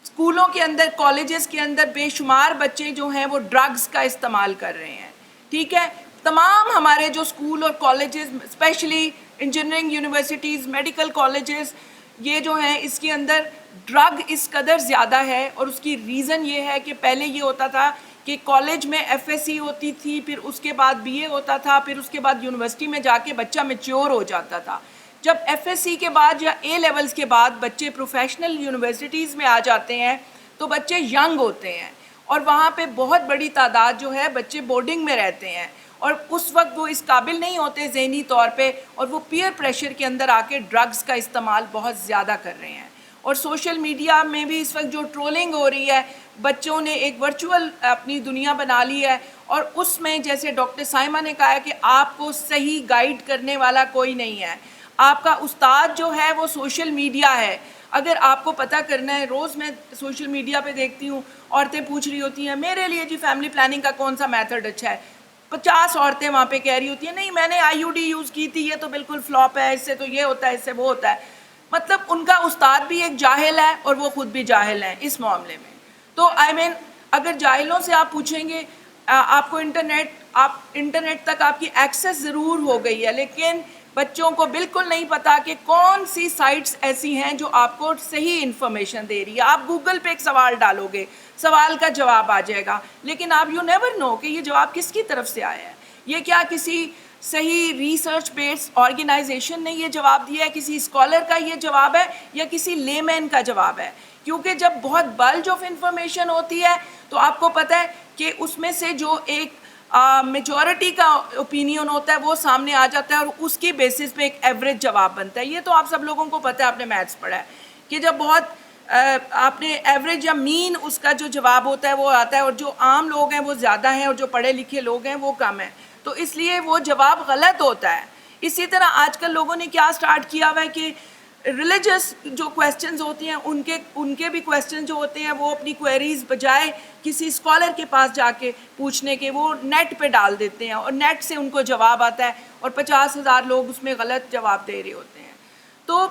اسکولوں کے اندر، کالجز کے اندر بے شمار بچے جو ہیں وہ ڈرگز کا استعمال کر رہے ہیں. ٹھیک ہے، تمام ہمارے جو اسکول اور colleges, especially engineering universities, medical colleges, یہ جو ہیں اس کے اندر ڈرگ اس قدر زیادہ ہے. اور اس کی ریزن یہ ہے کہ پہلے یہ ہوتا تھا کہ کالج میں ایف ایس سی ہوتی تھی, پھر اس کے بعد بی اے ہوتا تھا, پھر اس کے بعد یونیورسٹی میں جا کے بچہ میچیور ہو جاتا تھا. جب ایف ایس سی کے بعد یا اے لیولز کے بعد بچے پروفیشنل یونیورسٹیز میں آ جاتے ہیں تو بچے ینگ ہوتے ہیں, اور وہاں پہ بہت بڑی تعداد جو ہے بچے بورڈنگ میں رہتے ہیں, اور اس وقت وہ اس قابل نہیں ہوتے ذہنی طور پہ, اور وہ پیئر پریشر کے اندر آ کے ڈرگز کا استعمال بہت زیادہ کر رہے ہیں. اور سوشل میڈیا میں بھی اس وقت جو ٹرولنگ ہو رہی ہے, بچوں نے ایک ورچوئل اپنی دنیا بنا لی ہے, اور اس میں جیسے ڈاکٹر سائمہ نے کہا ہے کہ آپ کو صحیح گائیڈ کرنے والا کوئی نہیں ہے. آپ کا استاد جو ہے وہ سوشل میڈیا ہے. اگر آپ کو پتہ کرنا ہے, روز میں سوشل میڈیا پہ دیکھتی ہوں عورتیں پوچھ رہی ہوتی ہیں میرے لیے جی فیملی پلاننگ کا کون سا میتھڈ اچھا ہے. 50 عورتیں وہاں پہ کہہ رہی ہوتی ہیں نہیں میں نے آئی یو ڈی یوز کی تھی, یہ تو بالکل فلاپ ہے, اس سے تو یہ ہوتا ہے, اس سے وہ ہوتا ہے. مطلب ان کا استاد بھی ایک جاہل ہے اور وہ خود بھی جاہل ہیں اس معاملے میں. تو اگر جاہلوں سے آپ پوچھیں گے, آپ کو انٹرنیٹ تک آپ کی ایکسیس ضرور ہو گئی ہے, لیکن بچوں کو بالکل نہیں پتا کہ کون سی سائٹس ایسی ہیں جو آپ کو صحیح انفارمیشن دے رہی ہے. آپ گوگل پہ ایک سوال ڈالو گے, سوال کا جواب آ جائے گا, لیکن آپ یو نیور نو کہ یہ جواب کس کی طرف سے آیا ہے. یہ کیا کسی صحیح ریسرچ بیسڈ آرگنائزیشن نے یہ جواب دیا ہے, کسی اسکالر کا یہ جواب ہے, یا کسی لے مین کا جواب ہے. کیونکہ جب بہت بلج آف انفارمیشن ہوتی ہے تو آپ کو پتہ ہے کہ اس میں سے جو ایک میجورٹی کا اوپینین ہوتا ہے وہ سامنے آ جاتا ہے, اور اس کی بیسس پہ ایک ایوریج جواب بنتا ہے. یہ تو آپ سب لوگوں کو پتہ ہے, آپ نے میتھس پڑھا ہے کہ جب بہت آپ نے ایوریج یا مین اس کا جو جواب ہوتا ہے وہ آتا ہے, اور جو عام لوگ ہیں وہ زیادہ ہیں اور جو پڑھے لکھے لوگ ہیں وہ کم ہیں, تو اس لیے وہ جواب غلط ہوتا ہے. اسی طرح آج کل لوگوں نے کیا سٹارٹ کیا ہوا ہے کہ ریلیجس جو کویسچنز ہوتی ہیں ان کے بھی کویسچن جو ہوتے ہیں وہ اپنی کوئریز بجائے کسی اسکالر کے پاس جا کے پوچھنے کے وہ نیٹ پہ ڈال دیتے ہیں, اور نیٹ سے ان کو جواب آتا ہے, اور 50,000 لوگ اس میں غلط جواب دے رہے ہوتے ہیں. تو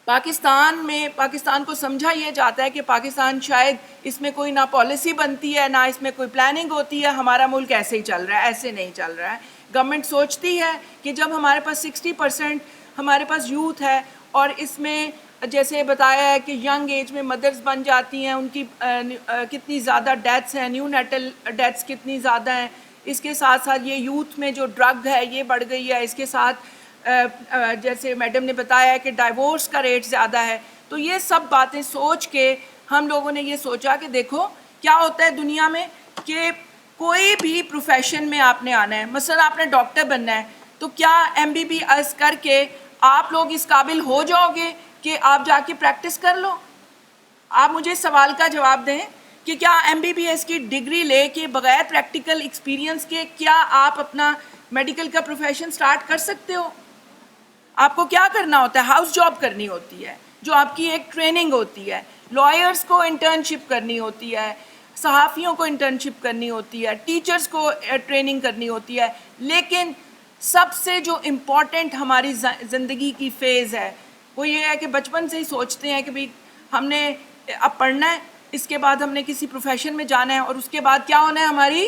پاکستان کو سمجھا یہ جاتا ہے کہ پاکستان شاید اس میں کوئی نہ پالیسی بنتی ہے, نہ اس میں کوئی پلاننگ ہوتی ہے, ہمارا ملک ایسے ہی چل رہا ہے. ایسے نہیں چل رہا ہے. گورنمنٹ سوچتی ہے کہ جب ہمارے پاس 60% ہمارے پاس یوتھ ہے, اور اس میں جیسے بتایا ہے کہ ینگ ایج میں مدرز بن جاتی ہیں, ان کی کتنی زیادہ ڈیتھس ہیں, نیو نیٹل ڈیتھس کتنی زیادہ ہیں, اس کے ساتھ ساتھ یہ یوتھ میں جو ڈرگ ہے یہ بڑھ گئی ہے, اس کے ساتھ جیسے میڈم نے بتایا ہے کہ ڈائیورس کا ریٹ زیادہ ہے. تو یہ سب باتیں سوچ کے ہم لوگوں نے یہ سوچا کہ دیکھو کیا ہوتا ہے دنیا میں کہ کوئی بھی پروفیشن میں آپ نے آنا ہے, مثلا آپ نے ڈاکٹر بننا ہے, تو کیا MBBS کر کے آپ لوگ اس قابل ہو جاؤ گے کہ آپ جا کے پریکٹس کر لو؟ آپ مجھے اس سوال کا جواب دیں کہ کیا MBBS کی ڈگری لے کے بغیر پریکٹیکل ایکسپیرینس کے کیا آپ اپنا میڈیکل کا پروفیشن سٹارٹ کر سکتے ہو؟ آپ کو کیا کرنا ہوتا ہے؟ ہاؤس جاب کرنی ہوتی ہے جو آپ کی ایک ٹریننگ ہوتی ہے. لائرز کو انٹرنشپ کرنی ہوتی ہے, صحافیوں کو انٹرنشپ کرنی ہوتی ہے, ٹیچرز کو ٹریننگ کرنی ہوتی ہے. لیکن سب سے جو امپورٹنٹ ہماری زندگی کی فیز ہے وہ یہ ہے کہ بچپن سے ہی سوچتے ہیں کہ بھئی ہم نے اب پڑھنا ہے, اس کے بعد ہم نے کسی پروفیشن میں جانا ہے, اور اس کے بعد کیا ہونا ہے, ہماری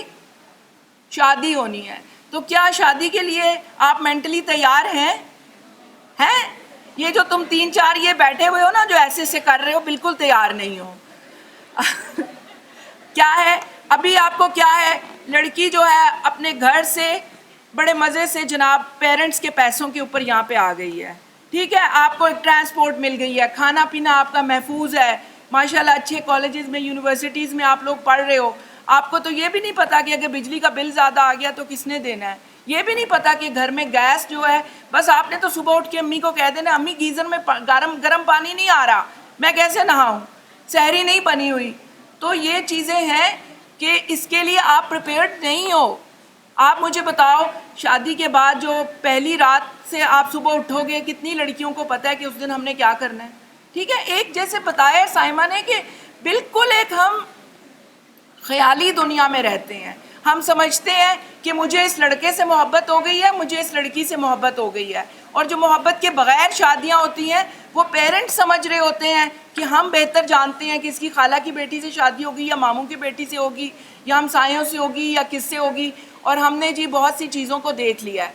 شادی ہونی ہے. تو کیا شادی کے لیے آپ مینٹلی تیار ہیں؟ یہ جو تم 3-4 یہ بیٹھے ہوئے ہو نا جو ایسے سے کر رہے ہو, بالکل تیار نہیں ہو. کیا ہے ابھی آپ کو کیا ہے, لڑکی جو ہے اپنے گھر سے بڑے مزے سے جناب پیرنٹس کے پیسوں کے اوپر یہاں پہ آ گئی ہے, ٹھیک ہے, آپ کو ایک ٹرانسپورٹ مل گئی ہے, کھانا پینا آپ کا محفوظ ہے, ماشاءاللہ اچھے کالجز میں یونیورسٹیز میں آپ لوگ پڑھ رہے ہو. آپ کو تو یہ بھی نہیں پتا کہ اگر بجلی کا بل زیادہ آ گیا تو کس نے دینا ہے, یہ بھی نہیں پتا کہ گھر میں گیس جو ہے, بس آپ نے تو صبح اٹھ کے امی کو کہہ دینا امی گیزر میں گرم پانی نہیں آ رہا, میں کیسے نہاؤں, سحری نہیں بنی ہوئی. تو یہ چیزیں ہیں کہ اس کے لیے آپ پریپیئرڈ نہیں ہو. آپ مجھے بتاؤ شادی کے بعد جو پہلی رات سے آپ صبح اٹھو گے, کتنی لڑکیوں کو پتہ ہے کہ اس دن ہم نے کیا کرنا ہے؟ ٹھیک ہے, ایک جیسے بتایا سائمہ نے کہ بالکل ایک ہم خیالی دنیا میں رہتے ہیں. ہم سمجھتے ہیں کہ مجھے اس لڑکے سے محبت ہو گئی ہے, مجھے اس لڑکی سے محبت ہو گئی ہے, اور جو محبت کے بغیر شادیاں ہوتی ہیں وہ پیرنٹس سمجھ رہے ہوتے ہیں کہ ہم بہتر جانتے ہیں کہ اس کی خالہ کی بیٹی سے شادی ہوگی یا ماموں کی بیٹی سے ہوگی یا ہمسایوں سے ہوگی یا کس سے ہوگی, اور ہم نے جی بہت سی چیزوں کو دیکھ لیا ہے.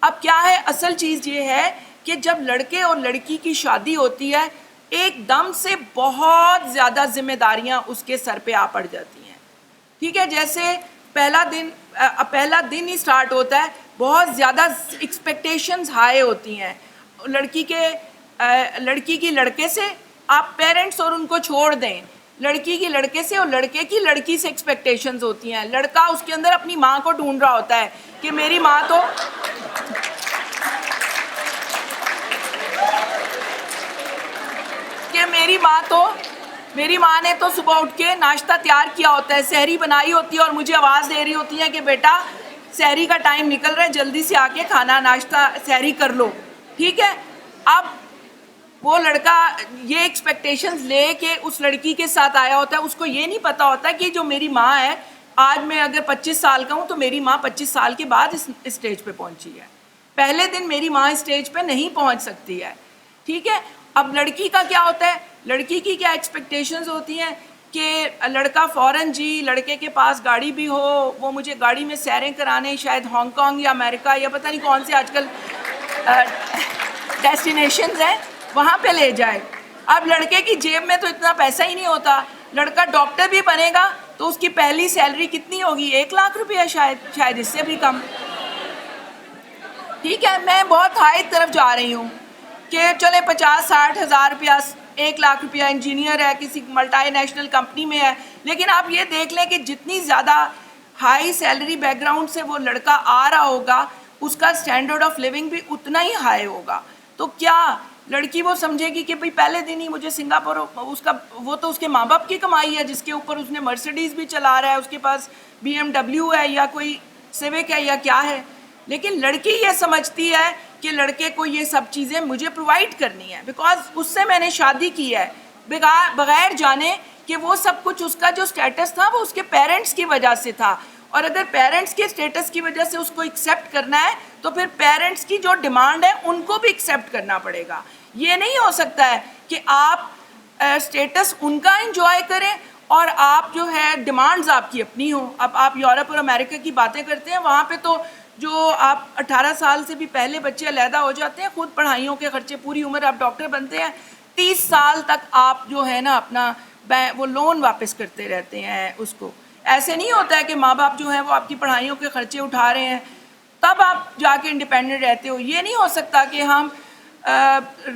اب کیا ہے, اصل چیز یہ ہے کہ جب لڑکے اور لڑکی کی شادی ہوتی ہے ایک دم سے بہت زیادہ ذمہ داریاں اس کے سر پہ آ پڑ جاتی ہیں. ٹھیک ہے. جیسے پہلا دن ہی سٹارٹ ہوتا ہے, بہت زیادہ ایکسپیکٹیشنز ہائی ہوتی ہیں لڑکی کی لڑکے سے. آپ پیرنٹس اور ان کو چھوڑ دیں, لڑکی کی لڑکے سے اور لڑکے کی لڑکی سے ایکسپیکٹیشنز ہوتی ہیں. لڑکا اس کے اندر اپنی ماں کو ڈھونڈ رہا ہوتا ہے کہ میری ماں نے تو صبح اٹھ کے ناشتہ تیار کیا ہوتا ہے, سحری بنائی ہوتی ہے اور مجھے آواز دے رہی ہوتی ہے کہ بیٹا سحری کا ٹائم نکل رہا ہے, جلدی سے آ کے کھانا ناشتہ سحری کر لو. ٹھیک ہے. اب وہ لڑکا یہ ایکسپیکٹیشنز لے کے اس لڑکی کے ساتھ آیا ہوتا ہے, اس کو یہ نہیں پتا ہوتا کہ جو میری ماں ہے, آج میں اگر 25 سال کا ہوں تو میری ماں 25 سال کے بعد اس اسٹیج پہ پہنچی ہے. پہلے دن میری ماں اسٹیج پہ نہیں پہنچ سکتی ہے. ٹھیک ہے. اب لڑکی کا کیا ہوتا ہے, لڑکی کی کیا ایکسپیکٹیشنز ہوتی ہیں کہ لڑکا فوراً جی لڑکے کے پاس گاڑی بھی ہو, وہ مجھے گاڑی میں سیریں کرانے شاید ہانگ کانگ یا امریکہ یا پتہ نہیں کون سے آج کل ڈیسٹینیشنز ہیں وہاں پہ لے جائے. اب لڑکے کی جیب میں تو اتنا پیسہ ہی نہیں ہوتا. لڑکا ڈاکٹر بھی بنے گا تو اس کی پہلی سیلری کتنی ہوگی, 1 لاکھ روپیہ, شاید اس سے بھی کم. ٹھیک ہے. میں بہت ہائی طرف جا رہی ہوں کہ چلے 50-60 ہزار روپیہ, 1 لاکھ روپیہ, انجینئر ہے کسی ملٹی نیشنل کمپنی میں ہے. لیکن آپ یہ دیکھ لیں کہ جتنی زیادہ ہائی سیلری بیک گراؤنڈ سے وہ لڑکا آ رہا ہوگا اس کا اسٹینڈرڈ آف لیونگ بھی اتنا ہی ہائی ہوگا. تو کیا لڑکی وہ سمجھے گی کہ بھئی پہلے دن ہی مجھے سنگاپور, وہ تو اس کے ماں باپ کی کمائی ہے جس کے اوپر اس نے مرسیڈیز بھی چلا رہا ہے, اس کے پاس BMW ہے یا کوئی سیوک ہے یا کیا ہے. لیکن لڑکی یہ سمجھتی ہے کہ لڑکے کو یہ سب چیزیں مجھے پرووائڈ کرنی ہے بیکاز اس سے میں نے شادی کی ہے, بغیر جانے کہ وہ سب کچھ اس کا جو سٹیٹس تھا وہ اس کے پیرنٹس کی وجہ سے تھا. اور اگر پیرنٹس کے سٹیٹس کی وجہ سے اس کو ایکسیپٹ کرنا ہے تو پھر پیرنٹس کی جو ڈیمانڈ ہے ان کو بھی ایکسیپٹ کرنا پڑے گا. یہ نہیں ہو سکتا ہے کہ آپ سٹیٹس ان کا انجوائے کریں اور آپ جو ہے ڈیمانڈز آپ کی اپنی ہوں. اب آپ یورپ اور امریکہ کی باتیں کرتے ہیں, وہاں پہ تو جو آپ 18 سال سے بھی پہلے بچے علیحدہ ہو جاتے ہیں, خود پڑھائیوں کے خرچے, پوری عمر آپ ڈاکٹر بنتے ہیں, 30 سال تک آپ جو ہے نا اپنا وہ لون واپس کرتے رہتے ہیں اس کو. ایسے نہیں ہوتا ہے کہ ماں باپ جو ہیں وہ آپ کی پڑھائیوں کے خرچے اٹھا رہے ہیں تب آپ جا کے انڈیپینڈنٹ رہتے ہو. یہ نہیں ہو سکتا کہ ہم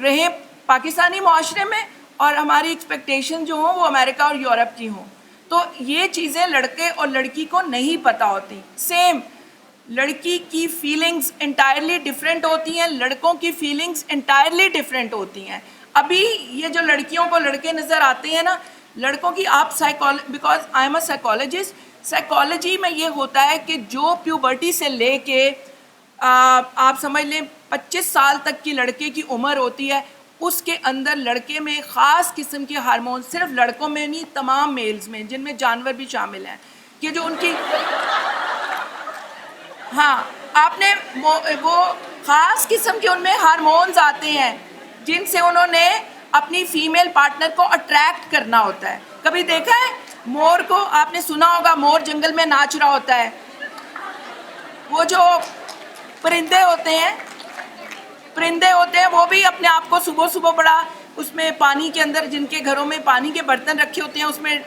رہیں پاکستانی معاشرے میں اور ہماری ایکسپیکٹیشن جو ہوں وہ امریکہ اور یورپ کی ہوں. تو یہ چیزیں لڑکے اور لڑکی کو نہیں پتہ ہوتی. سیم لڑکی کی فیلنگز انٹائرلی ڈفرینٹ ہوتی ہیں, لڑکوں کی فیلنگز انٹائرلی ڈفرینٹ ہوتی ہیں. ابھی یہ جو لڑکیوں کو لڑکے نظر آتے ہیں نا, لڑکوں کی آپ because I am a psychologist, psychology میں یہ ہوتا ہے کہ جو پیوبرٹی سے لے کے آپ سمجھ لیں 25 سال تک کی لڑکے کی عمر ہوتی ہے, اس کے اندر لڑکے میں خاص قسم کے ہارمون, صرف لڑکوں میں نہیں تمام میلز میں جن میں جانور بھی شامل ہیں, کہ جو ان کی ہاں آپ نے وہ خاص قسم کے ان میں ہارمونز آتے ہیں جن سے انہوں نے اپنی فیمیل پارٹنر کو اٹریکٹ کرنا ہوتا ہے. کبھی دیکھا ہے مور کو, آپ نے سنا ہوگا مور جنگل میں ناچ رہا ہوتا ہے. وہ جو پرندے ہوتے ہیں وہ بھی اپنے آپ کو صبح بڑا اس میں پانی کے اندر, جن کے گھروں میں پانی کے برتن رکھے ہوتے ہیں اس میں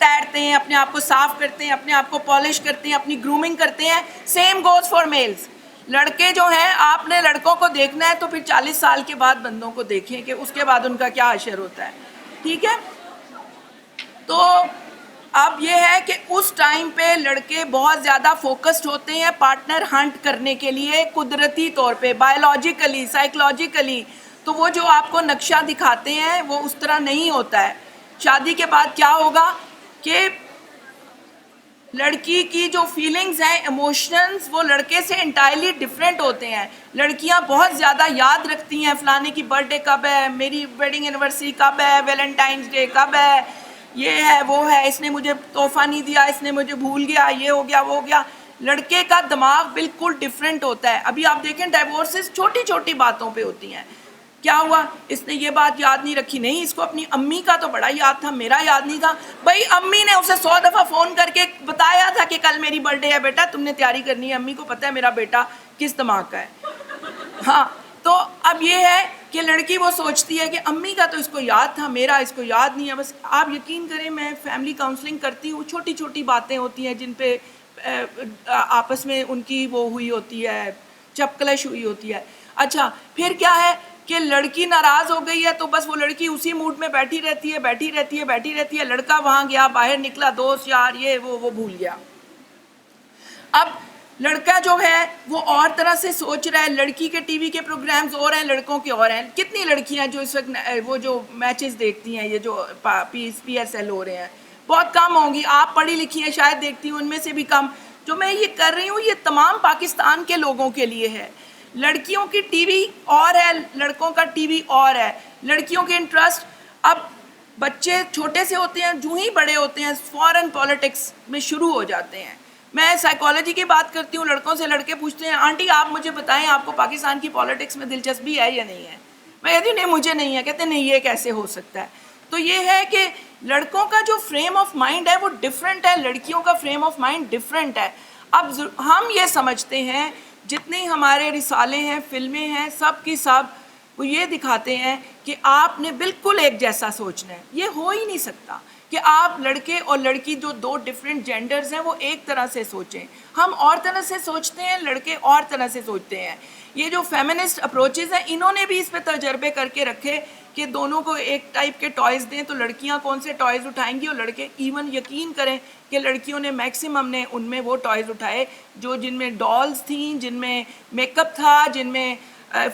تیرتے ہیں, اپنے آپ کو صاف کرتے ہیں, اپنے آپ کو پالش کرتے ہیں, اپنی گرومنگ کرتے ہیں. Same goes for males. لڑکے جو ہیں آپ نے لڑکوں کو دیکھنا ہے تو پھر 40 سال کے بعد بندوں کو دیکھیں کہ اس کے بعد ان کا کیا حشر ہوتا ہے. ٹھیک ہے. تو اب یہ ہے کہ اس ٹائم پہ لڑکے بہت زیادہ فوکسڈ ہوتے ہیں پارٹنر ہنٹ کرنے کے لیے, قدرتی طور پہ, بایولوجیکلی, سائیکلوجیکلی. تو وہ جو آپ کو نقشہ دکھاتے ہیں وہ اس طرح نہیں ہوتا ہے. شادی کے بعد کیا ہوگا کہ لڑکی کی جو فیلنگز ہیں, ایموشنز, وہ لڑکے سے انٹائرلی ڈفرینٹ ہوتے ہیں. لڑکیاں بہت زیادہ یاد رکھتی ہیں فلانے کی برتھ ڈے کب ہے, میری ویڈنگ اینیورسری کب ہے, ویلنٹائنس ڈے کب ہے, یہ ہے وہ ہے, اس نے مجھے تحفہ نہیں دیا, اس نے مجھے بھول گیا, یہ ہو گیا وہ ہو گیا. لڑکے کا دماغ بالکل ڈفرینٹ ہوتا ہے. ابھی آپ دیکھیں ڈائیورسز چھوٹی چھوٹی باتوں پہ ہوتی ہیں. کیا ہوا, اس نے یہ بات یاد نہیں رکھی, نہیں اس کو اپنی امی کا تو بڑا یاد تھا, میرا یاد نہیں تھا. بھائی امی نے اسے 100 دفعہ فون کر کے بتایا تھا کہ کل میری برتھ ڈے ہے بیٹا, تم نے تیاری کرنی ہے, امی کو پتہ ہے میرا بیٹا کس دماغ کا ہے. ہاں, تو اب یہ ہے کہ لڑکی وہ سوچتی ہے کہ امی کا تو اس کو یاد تھا, میرا اس کو یاد نہیں ہے. بس آپ یقین کریں, میں فیملی کاؤنسلنگ کرتی ہوں, چھوٹی چھوٹی باتیں ہوتی ہیں جن پہ آپس میں ان کی وہ ہوئی ہوتی ہے, چپکلش ہوئی ہوتی ہے. اچھا پھر کیا ہے کہ لڑکی ناراض ہو گئی ہے تو بس وہ لڑکی اسی موڈ میں بیٹھی رہتی ہے. لڑکا وہاں گیا, باہر نکلا, دوست یار یہ وہ بھول گیا. اب لڑکا جو ہے وہ اور طرح سے سوچ رہا ہے, لڑکی کے ٹی وی کے پروگرامز اور ہیں, لڑکوں کے اور ہیں. کتنی لڑکیاں جو اس وقت وہ جو میچز دیکھتی ہیں, یہ جو پی ایس ایل ہو رہے ہیں, بہت کم ہوں گی. آپ پڑھی لکھی ہیں شاید دیکھتی ہوں, ان میں سے بھی کم. جو میں یہ کر رہی ہوں یہ تمام پاکستان کے لوگوں کے لیے ہے. لڑکیوں کی ٹی وی اور ہے, لڑکوں کا ٹی وی اور ہے. لڑکیوں کے انٹرسٹ, اب بچے چھوٹے سے ہوتے ہیں, جو ہی بڑے ہوتے ہیں فوراً پالیٹکس میں شروع ہو جاتے ہیں. میں سائیکالوجی کی بات کرتی ہوں, لڑکوں سے لڑکے پوچھتے ہیں آنٹی آپ مجھے بتائیں آپ کو پاکستان کی پالیٹکس میں دلچسپی ہے یا نہیں ہے. میں کہتی ہوں نہیں مجھے نہیں ہے. کہتے ہیں نہیں یہ کیسے ہو سکتا ہے. تو یہ ہے کہ لڑکوں کا جو فریم آف مائنڈ ہے وہ ڈفرینٹ ہے, لڑکیوں کا فریم آف مائنڈ ڈفرینٹ ہے. اب ہم یہ سمجھتے ہیں, جتنے ہمارے رسالے ہیں, فلمیں ہیں, سب کی سب وہ یہ دکھاتے ہیں کہ آپ نے بالکل ایک جیسا سوچنا ہے. یہ ہو ہی نہیں سکتا کہ آپ لڑکے اور لڑکی جو دو ڈفرینٹ جینڈرز ہیں وہ ایک طرح سے سوچیں. ہم اور طرح سے سوچتے ہیں, لڑکے اور طرح سے سوچتے ہیں. یہ جو فیمنسٹ اپروچز ہیں انہوں نے بھی اس پہ تجربے کر کے رکھے کہ دونوں کو ایک ٹائپ کے ٹوائز دیں تو لڑکیاں کون سے ٹوائز اٹھائیں گی اور لڑکے. ایون یقین کریں کہ لڑکیوں نے میکسیمم نے ان میں وہ ٹوائز اٹھائے جن میں ڈالز تھیں, جن میں میک اپ تھا, جن میں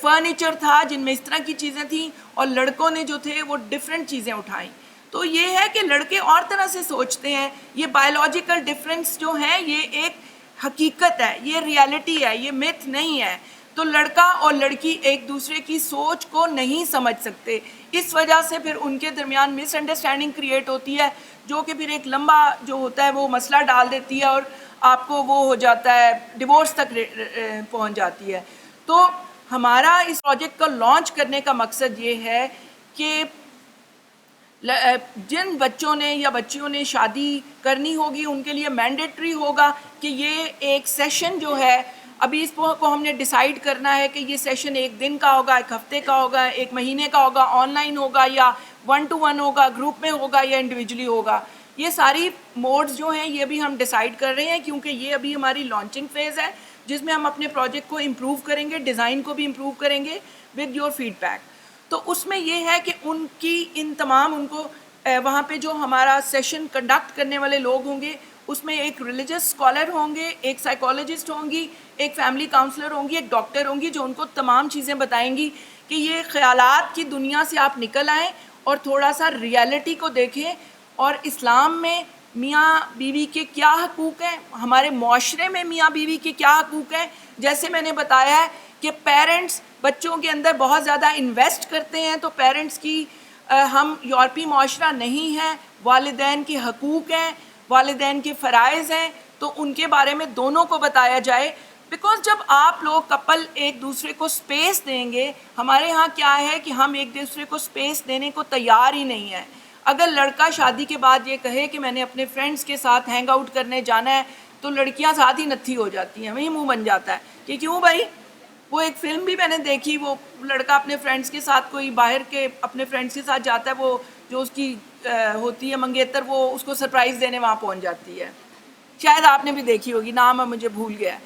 فرنیچر تھا, جن میں اس طرح کی چیزیں تھیں, اور لڑکوں نے جو تھے وہ ڈفرینٹ چیزیں اٹھائیں. تو یہ ہے کہ لڑکے اور طرح سے سوچتے ہیں. یہ بایولوجیکل ڈفرینس جو ہیں یہ ایک حقیقت ہے, یہ ریالٹی ہے, یہ میتھ نہیں ہے. تو لڑکا اور لڑکی ایک دوسرے کی سوچ کو نہیں سمجھ سکتے. اس وجہ سے پھر ان کے درمیان مس انڈرسٹینڈنگ کریٹ ہوتی ہے, جو کہ پھر ایک لمبا جو ہوتا ہے وہ مسئلہ ڈال دیتی ہے اور آپ کو وہ ہو جاتا ہے, ڈیورس تک پہنچ جاتی ہے. تو ہمارا اس پروجیکٹ کو لانچ کرنے کا مقصد یہ ہے کہ جن بچوں نے یا بچیوں نے شادی کرنی ہوگی ان کے لیے مینڈیٹری ہوگا کہ یہ ایک سیشن جو ہے, ابھی اس کو ہم نے ڈیسائیڈ کرنا ہے کہ یہ سیشن ایک دن کا ہوگا, ایک ہفتے کا ہوگا, ایک مہینے کا ہوگا, آن لائن ہوگا یا 1 to 1 ہوگا, گروپ میں ہوگا یا انڈیویجولی ہوگا. یہ ساری موڈز جو ہیں یہ بھی ہم ڈیسائیڈ کر رہے ہیں کیونکہ یہ ابھی ہماری لانچنگ فیز ہے جس میں ہم اپنے پروجیکٹ کو امپروو کریں گے, ڈیزائن کو بھی امپروو کریں گے ود یور فیڈ بیک. تو اس میں یہ ہے کہ ان کی ان تمام ان کو وہاں پہ جو ہمارا سیشن کنڈکٹ کرنے والے لوگ ہوں گے اس میں ایک ریلیجس اسکالر ہوں گے, ایک سائیکالوجسٹ ہوں گی, ایک فیملی کاؤنسلر ہوں گی, ایک ڈاکٹر ہوں گی جو ان کو تمام چیزیں بتائیں گی کہ یہ خیالات کی دنیا سے آپ نکل آئیں اور تھوڑا سا ریالٹی کو دیکھیں. اور اسلام میں میاں بیوی کے کیا حقوق ہیں, ہمارے معاشرے میں میاں بیوی کے کیا حقوق ہیں. جیسے میں نے بتایا ہے کہ پیرنٹس بچوں کے اندر بہت زیادہ انویسٹ کرتے ہیں, تو پیرنٹس کی ہم یورپی معاشرہ نہیں ہیں, والدین کے حقوق ہیں, والدین کے فرائض ہیں, تو ان کے بارے میں دونوں کو بتایا جائے. بیکاز جب آپ لوگ کپل ایک دوسرے کو سپیس دیں گے, ہمارے ہاں کیا ہے کہ ہم ایک دوسرے کو سپیس دینے کو تیار ہی نہیں ہیں. اگر لڑکا شادی کے بعد یہ کہے کہ میں نے اپنے فرینڈس کے ساتھ ہینگ آؤٹ کرنے جانا ہے تو لڑکیاں ساتھ ہی نتھی ہو جاتی ہیں, وہیں منہ بن جاتا ہے کہ کیوں بھائی. وہ ایک فلم بھی میں نے دیکھی, وہ لڑکا اپنے فرینڈس کے ساتھ کوئی باہر کے اپنے فرینڈس کے ساتھ جاتا ہے, وہ جو اس کی ہوتی ہے منگیتر وہ اس کو سرپرائز دینے وہاں پہنچ جاتی ہے. شاید آپ نے بھی دیکھی ہوگی, نام اب مجھے بھول گیا ہے,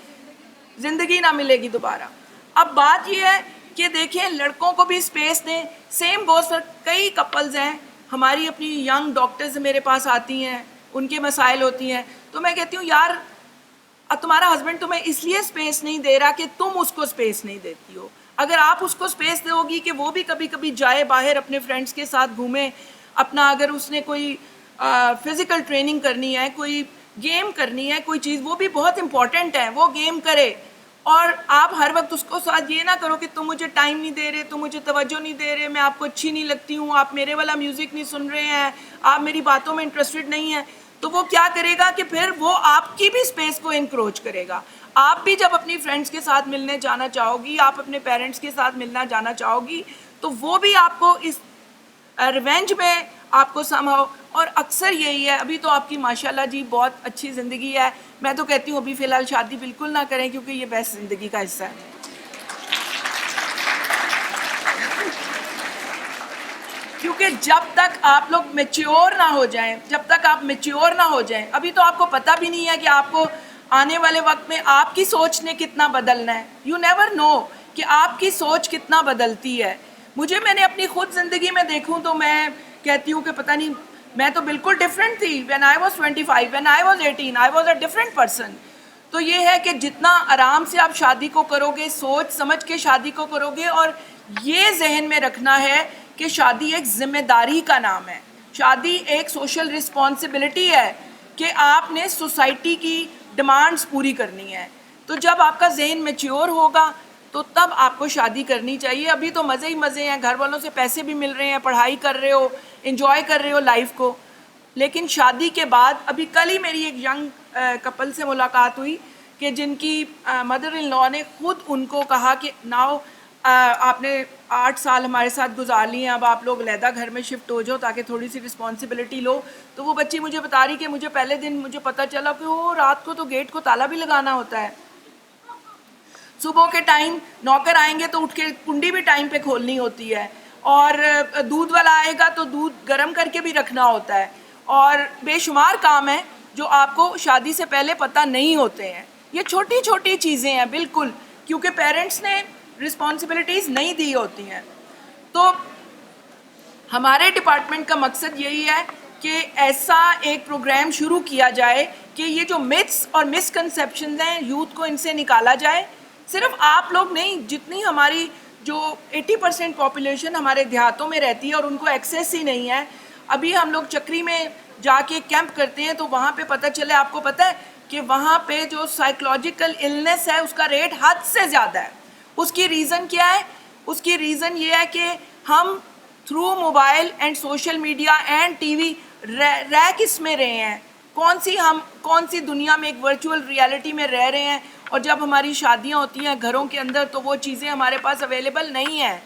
زندگی نہ ملے گی دوبارہ. اب بات یہ ہے کہ دیکھیں لڑکوں کو بھی سپیس دیں. سیم گوز فار کئی کپلز ہیں, ہماری اپنی ینگ ڈاکٹرز میرے پاس آتی ہیں, ان کے مسائل ہوتی ہیں, تو میں کہتی ہوں یار تمہارا ہسبینڈ تمہیں اس لیے سپیس نہیں دے رہا کہ تم اس کو سپیس نہیں دیتی ہو. اگر آپ اس کو سپیس دو گی کہ وہ بھی کبھی کبھی جائے باہر اپنے فرینڈس کے ساتھ گھومے, اپنا اگر اس نے کوئی فزیکل ٹریننگ کرنی ہے, کوئی گیم کرنی ہے, کوئی چیز وہ بھی بہت امپورٹنٹ ہے, وہ گیم کرے. اور آپ ہر وقت اس کو ساتھ یہ نہ کرو کہ تم مجھے ٹائم نہیں دے رہے, تم مجھے توجہ نہیں دے رہے, میں آپ کو اچھی نہیں لگتی ہوں, آپ میرے والا میوزک نہیں سن رہے ہیں, آپ میری باتوں میں انٹرسٹڈ نہیں ہیں. تو وہ کیا کرے گا کہ پھر وہ آپ کی بھی اسپیس کو انکروچ کرے گا. آپ بھی جب اپنی فرینڈس کے ساتھ ملنے جانا چاہو گی, آپ اپنے پیرنٹس کے ساتھ ملنا جانا چاہو گی, تو وہ بھی آپ کو اس ریونج میں آپ کو سمجھو. اور اکثر یہی ہے, ابھی تو آپ کی ماشاءاللہ جی بہت اچھی زندگی ہے, میں تو کہتی ہوں ابھی فی الحال شادی بالکل نہ کریں کیونکہ یہ بیسٹ زندگی کا حصہ ہے. کیونکہ جب تک آپ لوگ میچیور نہ ہو جائیں، ابھی تو آپ کو پتہ بھی نہیں ہے کہ آپ کو آنے والے وقت میں آپ کی سوچ نے کتنا بدلنا ہے. یو نیور نو کہ آپ کی سوچ کتنا بدلتی ہے. میں نے اپنی خود زندگی میں دیکھوں تو میں کہتی ہوں کہ پتہ نہیں، میں تو بالکل ڈفرینٹ تھی. when I was 25, when I was 18, I was a different person. تو یہ ہے کہ جتنا آرام سے آپ شادی کو کرو گے، سوچ سمجھ کے شادی کو کرو گے، اور یہ ذہن میں رکھنا ہے کہ شادی ایک ذمہ داری کا نام ہے. شادی ایک سوشل رسپانسبلٹی ہے کہ آپ نے سوسائٹی کی ڈیمانڈز پوری کرنی ہے. تو جب آپ کا ذہن میچیور ہوگا تو تب آپ کو شادی کرنی چاہیے. ابھی تو مزے ہی مزے ہیں، گھر والوں سے پیسے بھی مل رہے ہیں، پڑھائی کر رہے ہو، انجوائے کر رہے ہو لائف کو. لیکن شادی کے بعد، ابھی کل ہی میری ایک ینگ کپل سے ملاقات ہوئی کہ جن کی مدر ان لا نے خود ان کو کہا کہ ناؤ آپ نے 8 سال ہمارے ساتھ گزار لیے ہیں، اب آپ لوگ علیحدہ گھر میں شفٹ ہو جاؤ تاکہ تھوڑی سی رسپانسبلٹی لو. تو وہ بچی مجھے بتا رہی کہ مجھے پہلے دن مجھے پتہ چلا کہ وہ رات کو تو گیٹ کو تالا بھی لگانا ہوتا ہے. صبح کے ٹائم نوکر آئیں گے تو اٹھ کے کنڈی بھی ٹائم پہ کھولنی ہوتی ہے، اور دودھ والا آئے گا تو دودھ گرم کر کے بھی رکھنا ہوتا ہے، اور بے شمار کام ہیں جو آپ کو شادی سے پہلے پتہ نہیں ہوتے ہیں. یہ چھوٹی چھوٹی چیزیں ہیں بالکل، کیونکہ پیرنٹس نے رسپانسبلٹیز نہیں دی ہوتی ہیں. تو ہمارے ڈپارٹمنٹ کا مقصد یہی ہے کہ ایسا ایک پروگرام شروع کیا جائے کہ یہ جو متس اور مسکنسیپشنز ہیں یوتھ کو ان سے نکالا جائے. صرف آپ لوگ نہیں، جتنی ہماری جو 80% پاپولیشن ہمارے دیہاتوں میں رہتی ہے اور ان کو ایکسیس ہی نہیں ہے. ابھی ہم لوگ چکری میں جا کے کیمپ کرتے ہیں تو وہاں پہ پتہ چلے، آپ کو پتہ ہے کہ وہاں پہ جو سائیکولوجیکل النس ہے اس کا ریٹ حد سے زیادہ ہے. اس کی ریزن کیا ہے؟ اس کی ریزن یہ ہے کہ ہم through mobile and social media and T V رہ کس میں رہے ہیں، کون سی دنیا میں ایک ورچوئل ریالٹی میں رہ رہے ہیں. اور جب ہماری شادیاں ہوتی ہیں گھروں کے اندر تو وہ چیزیں ہمارے پاس اویلیبل نہیں ہیں.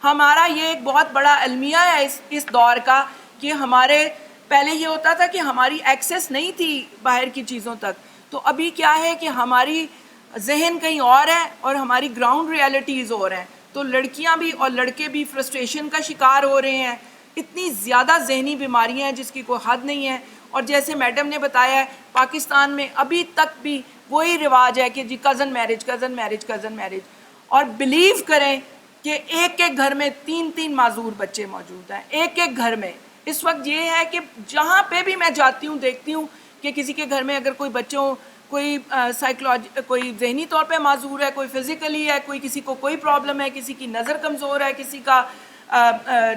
ہمارا یہ ایک بہت بڑا المیہ ہے اس دور کا کہ ہمارے پہلے یہ ہوتا تھا کہ ہماری ایکسیس نہیں تھی باہر کی چیزوں تک. تو ابھی کیا ہے کہ ہماری ذہن کہیں اور ہے اور ہماری گراؤنڈ ریالٹیز اور ہیں. تو لڑکیاں بھی اور لڑکے بھی فرسٹریشن کا شکار ہو رہے ہیں. اتنی زیادہ ذہنی بیماریاں ہیں جس کی کوئی حد نہیں ہے. اور جیسے میڈم نے بتایا ہے، پاکستان میں ابھی تک بھی وہی رواج ہے کہ جی کزن میرج. اور بلیو کریں کہ ایک ایک گھر میں 3 معذور بچے موجود ہیں، ایک گھر میں. اس وقت یہ ہے کہ جہاں پہ بھی میں جاتی ہوں دیکھتی ہوں کہ کسی کے گھر میں اگر کوئی بچوں کوئی کوئی ذہنی طور پہ معذور ہے، کوئی فزیکلی ہے، کسی کو کوئی پرابلم ہے، کسی کی نظر کمزور ہے، کسی کا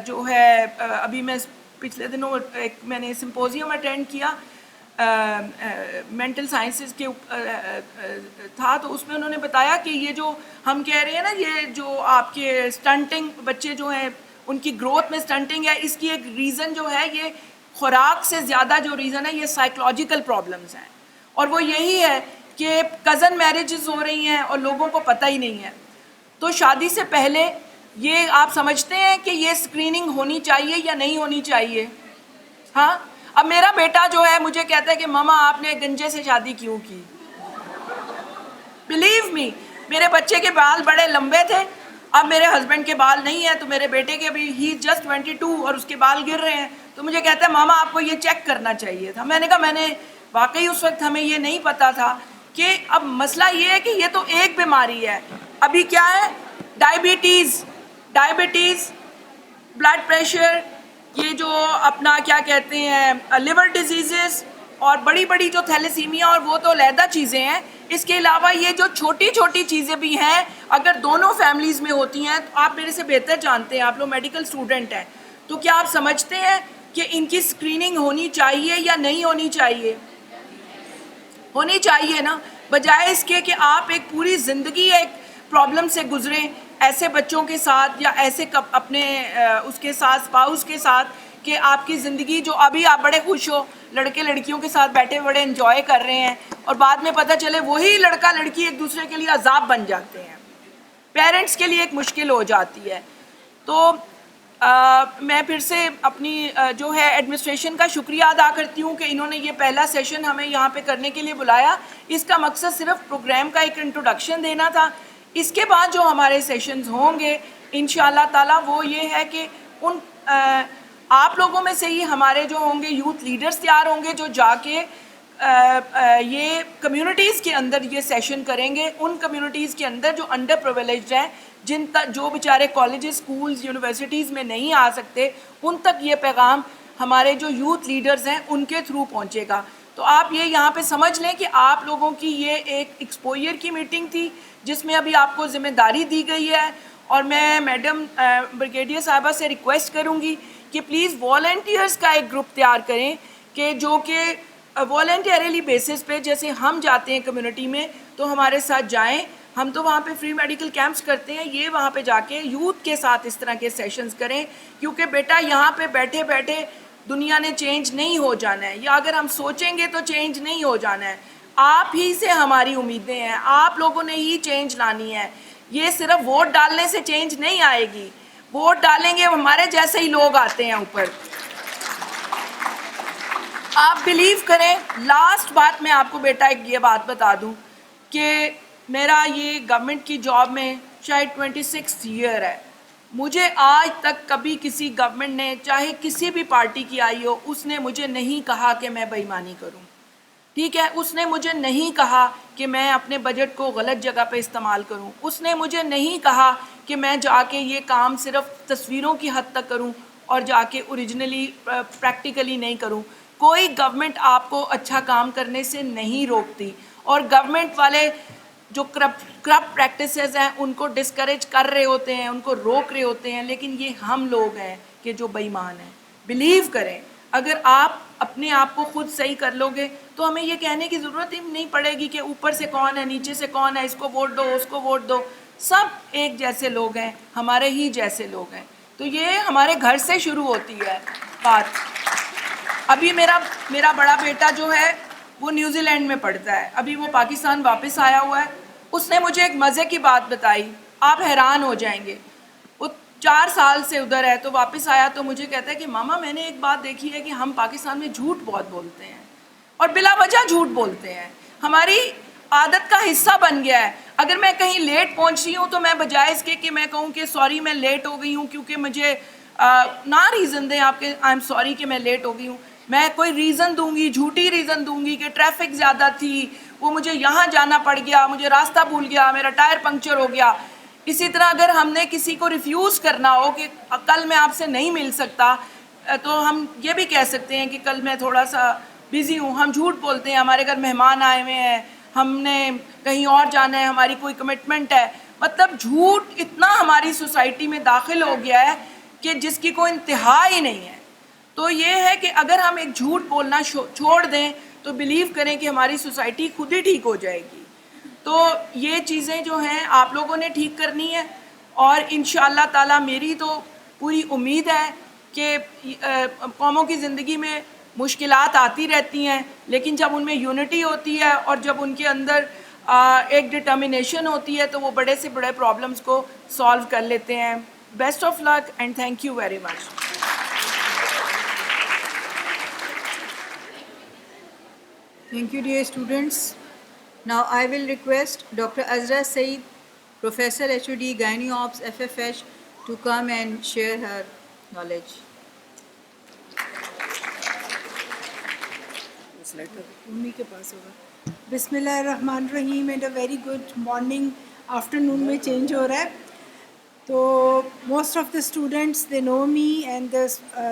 جو ہے. ابھی میں پچھلے دنوں میں نے سمپوزیم اٹینڈ کیا مینٹل سائنسز کے تھا، تو اس میں انہوں نے بتایا کہ یہ جو ہم کہہ رہے ہیں نا، یہ جو آپ کے سٹنٹنگ بچے جو ہیں ان کی گروتھ میں سٹنٹنگ ہے، اس کی ایک ریزن جو ہے، یہ خوراک سے زیادہ جو ریزن ہے یہ سائیکولوجیکل پرابلمز ہیں. اور وہ یہی ہے کہ کزن میرجز ہو رہی ہیں اور لوگوں کو پتہ ہی نہیں ہے. تو شادی سے پہلے یہ آپ سمجھتے ہیں کہ یہ اسکریننگ ہونی چاہیے یا نہیں ہونی چاہیے؟ ہاں، اب میرا بیٹا جو ہے مجھے کہتا ہے کہ ماما آپ نے گنجے سے شادی کیوں کی؟ بلیو می، میرے بچے کے بال بڑے لمبے تھے، اب میرے ہسبینڈ کے بال نہیں ہیں، تو میرے بیٹے کے بھی ہی جسٹ 22 اور اس کے بال گر رہے ہیں. تو مجھے کہتا ہے ماما آپ کو یہ چیک کرنا چاہیے تھا. میں نے کہا میں نے واقعی اس وقت ہمیں یہ نہیں پتا تھا کہ اب مسئلہ یہ ہے کہ یہ تو ایک بیماری ہے. ابھی کیا ہے؟ ڈائبٹیز، بلڈ پریشر، یہ جو اپنا کیا کہتے ہیں لیور ڈیزیزز، اور بڑی جو تھیلیسیمیا، اور وہ تو علیحدہ چیزیں ہیں. اس کے علاوہ یہ جو چھوٹی چیزیں بھی ہیں، اگر دونوں فیملیز میں ہوتی ہیں تو آپ میرے سے بہتر جانتے ہیں، آپ لوگ میڈیکل اسٹوڈنٹ ہیں، تو کیا آپ سمجھتے ہیں کہ ان کی اسکریننگ ہونی چاہیے یا نہیں ہونی چاہیے؟ ہونی چاہیے نا، بجائے اس کے کہ آپ ایک پوری زندگی ایک پرابلم سے گزریں ایسے بچوں کے ساتھ یا ایسے اپنے اس کے ساتھ اسپاؤس کے ساتھ، کہ آپ کی زندگی جو ابھی آپ بڑے خوش ہو لڑکے لڑکیوں کے ساتھ بیٹھے بڑے انجوائے کر رہے ہیں، اور بعد میں پتہ چلے وہی لڑکا لڑکی ایک دوسرے کے لیے عذاب بن جاتے ہیں، پیرنٹس کے لیے ایک مشکل ہو جاتی ہے. تو میں پھر سے اپنی جو ہے ایڈمنسٹریشن کا شکریہ ادا کرتی ہوں کہ انہوں نے یہ پہلا سیشن ہمیں یہاں پہ کرنے کے لیے بلایا. اس کا مقصد صرف پروگرام کا ایک انٹروڈکشن دینا تھا. اس کے بعد جو ہمارے سیشنز ہوں گے انشاءاللہ تعالیٰ وہ یہ ہے کہ ان آپ لوگوں میں سے ہی ہمارے جو ہوں گے یوتھ لیڈرز تیار ہوں گے جو جا کے یہ کمیونٹیز کے اندر یہ سیشن کریں گے، ان کمیونٹیز کے اندر جو انڈر پریویلیجڈ ہیں، جن تک جو بیچارے کالجز اسکولز یونیورسٹیز میں نہیں آ سکتے، ان تک یہ پیغام ہمارے جو یوتھ لیڈرز ہیں ان کے تھرو پہنچے گا. تو آپ یہ یہاں پہ سمجھ لیں کہ آپ لوگوں کی یہ ایک ایکسپوئر کی میٹنگ تھی جس میں ابھی آپ کو ذمہ داری دی گئی ہے، اور میں میڈم بریگیڈیئر صاحبہ سے ریکویسٹ کروں گی کہ پلیز والنٹیئرز کا ایک گروپ تیار کریں کہ جو کہ والنٹیئرلی بیسس پہ، جیسے ہم جاتے ہیں کمیونٹی میں تو ہمارے ساتھ جائیں. ہم تو وہاں پہ فری میڈیکل کیمپس کرتے ہیں، یہ وہاں پہ جا کے یوتھ کے ساتھ اس طرح کے سیشنز کریں، کیونکہ بیٹا یہاں پہ بیٹھے بیٹھے دنیا نے چینج نہیں ہو جانا ہے، یا اگر ہم سوچیں گے تو چینج نہیں ہو جانا ہے. آپ ہی سے ہماری امیدیں ہیں، آپ لوگوں نے ہی چینج لانی ہے. یہ صرف ووٹ ڈالنے سے چینج نہیں آئے گی، ووٹ ڈالیں گے ہمارے جیسے ہی لوگ آتے ہیں اوپر. آپ بلیو کریں، لاسٹ بات میں آپ کو بیٹا ایک یہ بات بتا دوں کہ میرا یہ گورنمنٹ کی جاب میں شاید 26 ایئر ہے. مجھے آج تک کبھی کسی گورنمنٹ نے، چاہے کسی بھی پارٹی کی آئی ہو، اس نے مجھے نہیں کہا کہ میں بے ایمانی کروں. ٹھیک ہے، اس نے مجھے نہیں کہا کہ میں اپنے بجٹ کو غلط جگہ پہ استعمال کروں. اس نے مجھے نہیں کہا کہ میں جا کے یہ کام صرف تصویروں کی حد تک کروں اور جا کے اوریجنلی پریکٹیکلی نہیں کروں. کوئی گورنمنٹ آپ کو اچھا کام کرنے سے نہیں روکتی، اور گورنمنٹ والے جو کرپٹ پریکٹسز ہیں ان کو ڈسکریج کر رہے ہوتے ہیں، ان کو روک رہے ہوتے ہیں، لیکن یہ ہم لوگ ہیں کہ جو بے ایمان ہیں. بلیو کریں، اگر آپ اپنے آپ کو خود صحیح کر لو گے تو ہمیں یہ کہنے کی ضرورت ہی نہیں پڑے گی کہ اوپر سے کون ہے، نیچے سے کون ہے، اس کو ووٹ دو، اس کو ووٹ دو. سب ایک جیسے لوگ ہیں، ہمارے ہی جیسے لوگ ہیں. تو یہ ہمارے گھر سے شروع ہوتی ہے بات. ابھی میرا بڑا بیٹا جو ہے وہ نیوزی لینڈ میں پڑھتا ہے، ابھی وہ پاکستان واپس آیا ہوا ہے. اس نے مجھے ایک مزے کی بات بتائی، آپ حیران ہو جائیں گے. وہ 4 سال سے ادھر ہے، تو واپس آیا تو مجھے کہتا ہے کہ ماما میں نے ایک بات دیکھی ہے کہ ہم پاکستان میں جھوٹ بہت بولتے ہیں، اور بلا وجہ جھوٹ بولتے ہیں. ہماری عادت کا حصہ بن گیا ہے. اگر میں کہیں لیٹ پہنچ رہی ہوں تو میں بجائے اس کے کہ میں کہوں کہ سوری میں لیٹ ہو گئی ہوں کیونکہ مجھے نہ ریزن دیں آپ کے، آئی ایم سوری کہ میں لیٹ ہو گئی ہوں، میں کوئی ریزن دوں گی، جھوٹی ریزن دوں گی کہ ٹریفک زیادہ تھی، وہ مجھے یہاں جانا پڑ گیا، مجھے راستہ بھول گیا، میرا ٹائر پنکچر ہو گیا. اسی طرح اگر ہم نے کسی کو ریفیوز کرنا ہو کہ کل میں آپ سے نہیں مل سکتا، تو ہم یہ بھی کہہ سکتے ہیں کہ کل میں تھوڑا سا بزی ہوں. ہم جھوٹ بولتے ہیں، ہمارے گھر مہمان آئے ہوئے ہیں، ہم نے کہیں اور جانا ہے، ہماری کوئی کمٹمنٹ ہے. مطلب جھوٹ اتنا ہماری سوسائٹی میں داخل ہو گیا ہے کہ جس کی کوئی انتہا ہی نہیں ہے. تو یہ ہے کہ اگر ہم ایک جھوٹ بولنا چھوڑ دیں تو بلیو کریں کہ ہماری سوسائٹی خود ہی ٹھیک ہو جائے گی. تو یہ چیزیں جو ہیں آپ لوگوں نے ٹھیک کرنی ہے، اور انشاءاللہ تعالی میری تو پوری امید ہے کہ قوموں کی زندگی میں مشکلات آتی رہتی ہیں، لیکن جب ان میں یونٹی ہوتی ہے اور جب ان کے اندر ایک ڈٹرمنیشن ہوتی ہے تو وہ بڑے سے بڑے پرابلمس کو سالو کر لیتے ہیں. Best of luck and thank you very much. Thank you, dear students. Now I will request Dr. Azra Saeed, Professor HOD Gynae Ops FFH, to come and share her knowledge. بسم اللہ الرحمن الرحیم. And a very good morning. Afternoon میں change ہو رہا ہے. تو most of the students they know me and the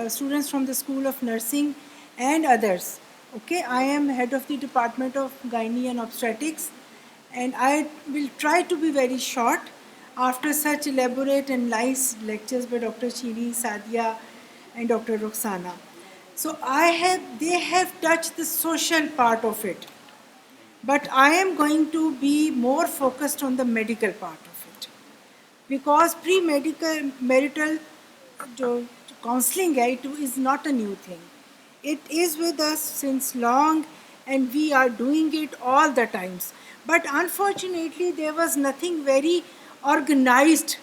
students from the school of nursing and others. Okay, I am head of the Department of Gynae and Obstetrics, and I will try to be very short after such elaborate and nice lectures by Dr. Shiri, Sadia and Dr. Rukhsana. So they have touched the social part of it, but I am going to be more focused on the medical part of it, because marital counseling is not a new thing. It is with us since long, and we are doing it all the times. But unfortunately, there was nothing very organized.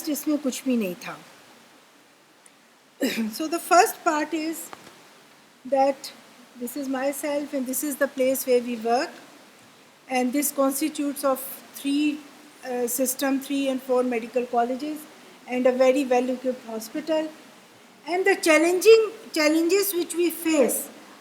اس میں کچھ بھی نہیں تھا. So the first part is that this is myself and this is the place where we work, and this constitutes of 3 and 4 medical colleges and a very well-equipped hospital. And the challenges which we face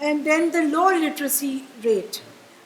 And then the low literacy rate,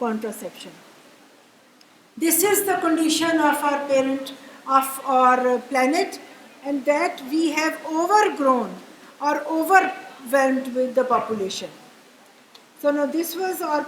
contraception. This is the condition of our planet, and that we have overgrown or overwhelmed with the population. So now this was our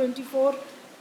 24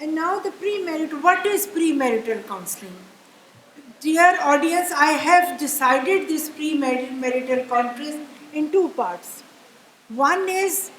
And now the premarital. What is premarital counseling? Dear audience, I have decided this premarital counseling in two parts. One is,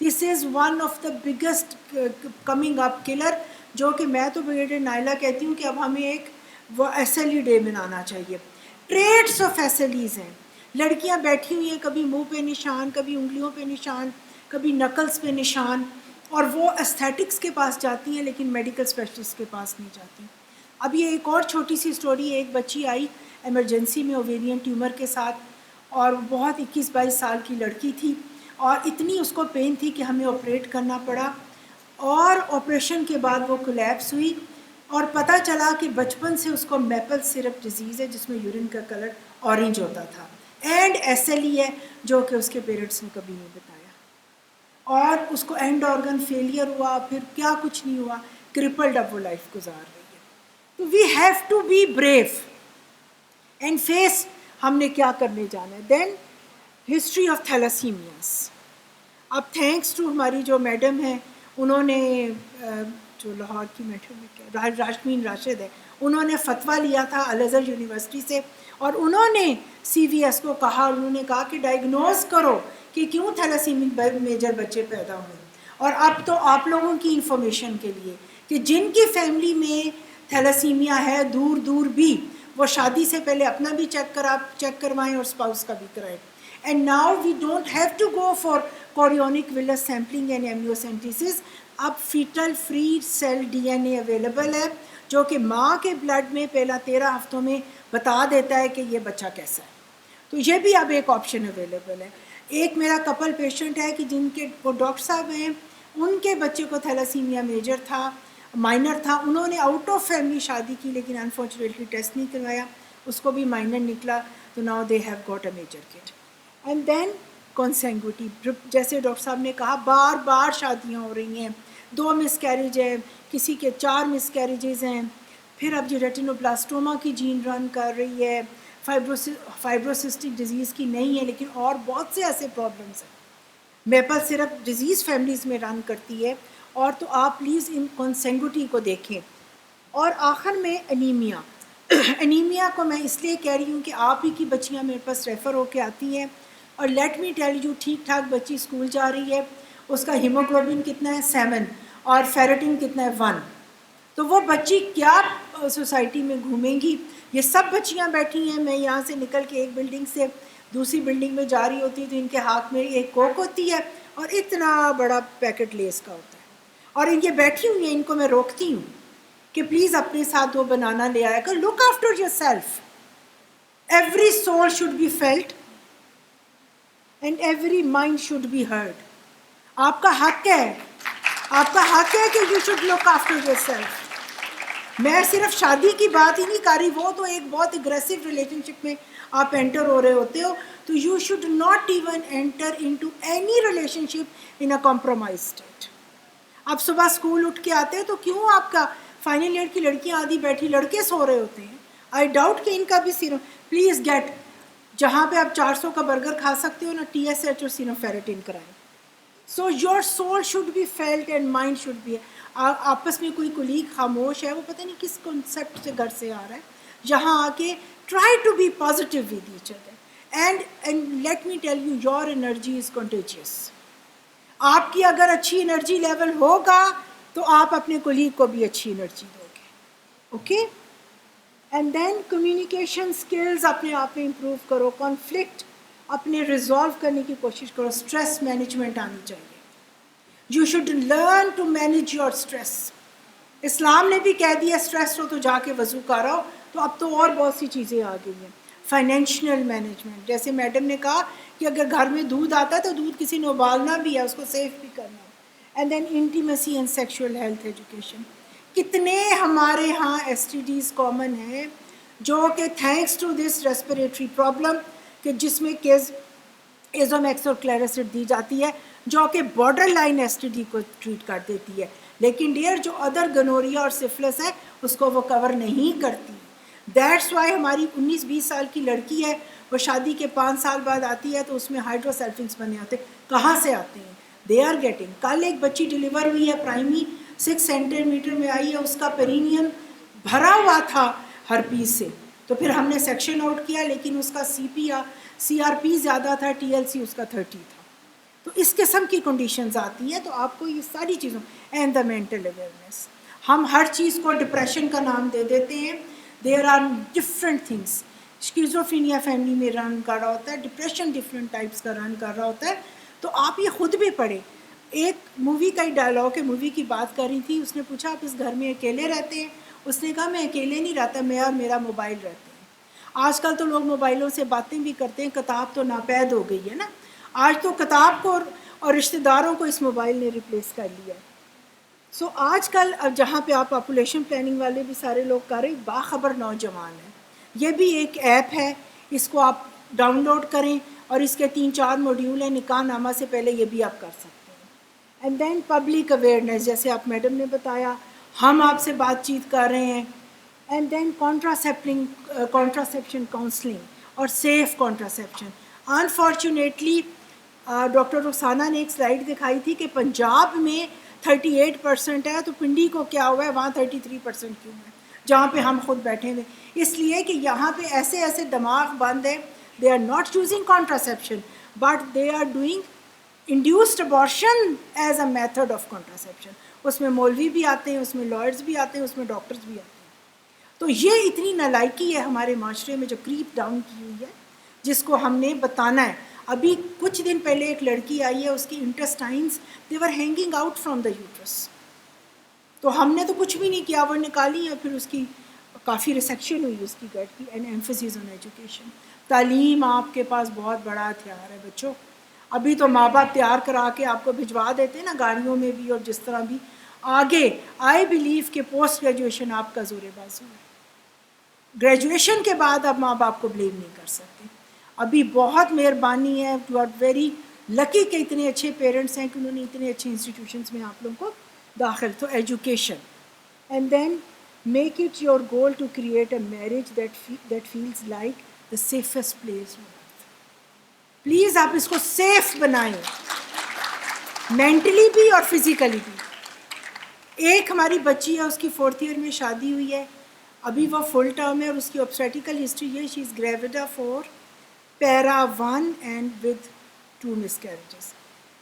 this is one of the biggest coming up colour, جو کہ میں تو بیٹے نائلہ کہتی ہوں کہ اب ہمیں ایک وہ ایس ایل ای ڈے منانا چاہیے. Traits of S L as ہیں, لڑکیاں بیٹھی ہوئی ہیں, کبھی منہ پہ نشان, کبھی انگلیوں پہ نشان, کبھی نکلز پہ نشان, اور وہ استھیٹکس کے پاس جاتی ہیں لیکن میڈیکل اسپیشلسٹ کے پاس نہیں جاتی. اب یہ ایک اور چھوٹی سی سٹوری ہے. ایک بچی آئی ایمرجنسی میں اوویرین ٹیومر کے ساتھ, اور بہت 21-22 سال کی لڑکی تھی, اور اتنی اس کو پین تھی کہ ہمیں آپریٹ کرنا پڑا, اور آپریشن کے بعد وہ کولیپس ہوئی, اور پتہ چلا کہ بچپن سے اس کو میپل سرپ ڈیزیز ہے جس میں یورین کا کلر اورنج ہوتا تھا, اینڈ ایس ایل ای ہے جو کہ اس کے پیرنٹس نے کبھی نہیں بتایا, اور اس کو اینڈ آرگن فیلئر ہوا, پھر کیا کچھ نہیں ہوا, کرپلڈ اب وہ لائف گزار رہی ہے. تو we have to be brave and face ہم نے کیا کرنے جانا ہے. Then history of thalassemias. اب تھینکس ٹو ہماری جو میڈم ہیں, انہوں نے جو لاہور کی میڈم ہے راشمین راشد ہے, انہوں نے فتویٰ لیا تھا الازہر یونیورسٹی سے, اور انہوں نے سی وی ایس کو کہا, انہوں نے کہا کہ ڈائگنوز کرو کہ کیوں تھیلاسیمک میجر بچے پیدا ہوئے. اور اب تو آپ لوگوں کی انفارمیشن کے لیے کہ جن کی فیملی میں تھیلاسیمیا ہے دور دور بھی, وہ شادی سے پہلے اپنا بھی چیک کروائیں اور اسپاؤس کا بھی کرائیں. And now we don't have to go for chorionic villus sampling and amniocentesis. اب foetal free cell D N A available ہے جو کہ ماں کے بلڈ میں پہلا 13 ہفتوں میں بتا دیتا ہے کہ یہ بچہ کیسا ہے. تو یہ بھی اب ایک آپشن اویلیبل ہے. ایک میرا کپل پیشنٹ ہے کہ جن کے وہ ڈاکٹر صاحب ہیں, ان کے بچے کو تھیلاسیمیا میجر تھا, مائنر تھا, انہوں نے آؤٹ آف فیملی شادی کی لیکن انفارچونیٹلی ٹیسٹ نہیں کروایا, اس کو بھی مائنر نکلا, تو now they have got a major kid. And then consanguinity, جیسے ڈاکٹر صاحب نے کہا بار بار شادیاں ہو رہی ہیں, 2 مس کیریج ہیں, کسی کے 4 مس کیریجز ہیں, پھر اب یہ ریٹینوبلاسٹوما کی جین رن کر رہی ہے, فائبروسسٹک ڈیزیز کی نہیں ہے لیکن اور بہت سے ایسے پرابلمس ہیں. میپل سرپ ڈیزیز فیملیز میں رن کرتی ہے, اور تو آپ پلیز ان کنسینگوٹی کو دیکھیں. اور آخر میں انیمیا. انیمیا کو میں اس لیے کہہ رہی ہوں کہ آپ ہی کی بچیاں میرے پاس ریفر ہو کے آتی ہیں, اور لیٹ می ٹیل یو, ٹھیک ٹھاک بچی اسکول جا رہی ہے, اس کا ہیموگلوبن کتنا ہے 7, اور فیریٹن کتنا ہے 1. تو وہ بچی کیا سوسائٹی میں گھومیں گی؟ یہ سب بچیاں بیٹھی ہیں, میں یہاں سے نکل کے ایک بلڈنگ سے دوسری بلڈنگ میں جا رہی ہوتی تو ان کے ہاتھ میں ایک کوک ہوتی ہے اور اتنا بڑا پیکٹ لیس کا ہوتا ہے, اور یہ بیٹھی ہوئی ہیں, ان کو میں روکتی ہوں کہ پلیز اپنے ساتھ 2 بنانا لے آیا کر. Look after yourself. Every soul should be felt and every mind should be heard. آپ کا حق ہے, آپ کا حق ہے کہ you should look after yourself. میں صرف شادی کی بات ہی نہیں کر رہی, وہ تو ایک بہت اگریسو ریلیشن شپ میں آپ انٹر ہو رہے ہوتے ہو, تو you should not even enter into any relation ship in a compromise state. آپ صبح اسکول اٹھ کے آتے ہیں تو کیوں آپ کا فائنل ایئر کی لڑکیاں آدھی بیٹھی, لڑکے سو رہے ہوتے ہیں. آئی ڈاؤٹ کہ ان کا بھی پلیز گیٹ, جہاں پہ آپ 400 کا برگر کھا سکتے ہو نا, TSH اور سینوفیریٹن کرائیں. So your soul should be felt and mind should be. آپس میں کوئی کولیگ خاموش ہے, وہ پتہ نہیں کس کنسیپٹ سے گھر سے آ رہا ہے, یہاں آ کے try to be positive with each other. And let me tell you, your energy is contagious. آپ کی اگر اچھی انرجی لیول ہوگا تو آپ اپنے کولیگ کو بھی اچھی انرجی دو گے. Okay. And then communication skills اپنے آپ میں امپروو کرو, کانفلکٹ اپنے ریزالو کرنے کی کوشش کرو, اسٹریس مینجمنٹ آنی چاہیے. You should learn to manage your stress. اسلام نے بھی کہہ دیا اسٹریس ہو تو جا کے وضو کرو, تو اب تو اور بہت سی چیزیں آ گئی ہیں. فائنینشیل مینجمنٹ, جیسے میڈم نے کہا کہ اگر گھر میں دودھ آتا ہے تو دودھ کسی نے ابالنا بھی ہے, اس کو سیف بھی کرنا ہے. And then intimacy and sexual health education. کتنے ہمارے ہاں STDs کامن ہیں جو کہ thanks to this respiratory problem, کہ جس میں ایزومیکس اور کلیرسٹ دی جاتی ہے جو کہ بارڈر لائن STD کو ٹریٹ کر دیتی ہے, لیکن ڈیئر جو ادر گنوریا اور سفلس ہے اس کو وہ کور نہیں کرتی. دیٹس وائی ہماری 19-20 سال کی لڑکی ہے, وہ شادی کے 5 سال بعد آتی ہے تو اس میں ہائیڈروسیلفنگس بنے ہوتے. کہاں سے آتے ہیں؟ They are getting. کل ایک بچی ڈلیور ہوئی ہے پرائمی, 6 سینٹیمیٹر میں آئی ہے, اس کا پیرینیم بھرا ہوا تھا ہرپیس سے, تو پھر ہم نے سیکشن آؤٹ کیا, لیکن اس کا CRP زیادہ تھا, TLC اس کا 30 تھا. تو اس قسم کی کنڈیشنز آتی ہیں. تو آپ کو یہ ساری چیزوں اینڈ دا مینٹل اویئرنیس. ہم ہر چیز کو ڈپریشن کا نام دے دیتے ہیں. There are different things. Schizophrenia family میں رن کر رہا ہوتا ہے, ڈپریشن ڈفرینٹ ٹائپس کا رن کر رہا ہوتا ہے. تو آپ یہ خود بھی پڑھیں. ایک مووی کا ہی ڈائلاگ ہے, مووی کی بات کر رہی تھی, اس نے پوچھا آپ اس گھر میں اکیلے رہتے ہیں؟ اس نے کہا میں اکیلے نہیں رہتا, میں اور میرا موبائل رہتے ہیں. آج کل تو لوگ موبائلوں سے باتیں بھی کرتے ہیں, کتاب تو ناپید ہو گئی ہے نا. آج تو کتاب کو اور رشتہ داروں کو اس موبائل نے ریپلیس کر لیا. سو آج کل اب جہاں پہ آپ پاپولیشن پلاننگ والے بھی سارے لوگ کر رہے ہیں, باخبر نوجوان ہیں. یہ بھی ایک ایپ ہے, اس کو آپ ڈاؤن لوڈ کریں اور اس کے 3-4 موڈیول ہیں. نکاح نامہ سے پہلے یہ بھی آپ کر سکتے ہیں. اینڈ دین پبلک اویئرنیس, جیسے آپ میڈم نے بتایا, ہم آپ سے بات چیت کر رہے ہیں. اینڈ دین کانٹراسیپشن کاؤنسلنگ اور سیف کانٹراسیپشن. انفارچونیٹلی ڈاکٹر رخسانہ نے ایک سلائڈ دکھائی تھی کہ پنجاب میں 38% ہے, تو پنڈی کو کیا ہوا ہے, وہاں 33% کیوں ہے, جہاں پہ ہم خود بیٹھے ہوئے. اس لیے کہ یہاں پہ ایسے ایسے دماغ بند ہیں, they are not using contraception but they are doing induced abortion as a method of contraception. اس میں مولوی بھی آتے ہیں, اس میں لائرز بھی آتے ہیں, اس میں ڈاکٹرز بھی آتے ہیں. تو یہ اتنی نالائکی ہے ہمارے معاشرے میں جو کریپ ڈاؤن کی ہوئی ہے, جس کو ہم نے بتانا ہے. ابھی کچھ دن پہلے ایک لڑکی آئی ہے, اس کی intestines they were hanging out from the uterus. تو ہم نے تو کچھ بھی نہیں کیا, وہ نکالی ہے, پھر اس کی کافی ریسیکشن ہوئی اس کی گٹ کی. And emphasis on education. تعلیم آپ کے پاس بہت بڑا ہتھیار ہے بچوں. ابھی تو ماں باپ تیار کرا کے آپ کو بھجوا دیتے ہیں نا گاڑیوں میں بھی اور جس طرح بھی. آگے آئی بلیو کہ پوسٹ گریجویشن آپ کا زور بازو ہے. گریجویشن کے بعد اب ماں باپ کو بلیم نہیں کر سکتے. ابھی بہت مہربانی ہے, یو آر ویری لکی کہ اتنے اچھے پیرنٹس ہیں کہ انہوں نے اتنے اچھے انسٹیٹیوشنس میں آپ لوگوں کو داخل. تو education. And then make it your goal to create a marriage that feels like the safest place. Please آپ اس کو سیف بنائیں, مینٹلی بھی اور فزیکلی بھی. ایک ہماری بچی ہے, اس کی 4th ایئر میں شادی ہوئی ہے, ابھی وہ فل ٹرم ہے, اور اس کی obstetrical ہسٹری ہے, she is gravida four para 1 and with 2 miscarriages.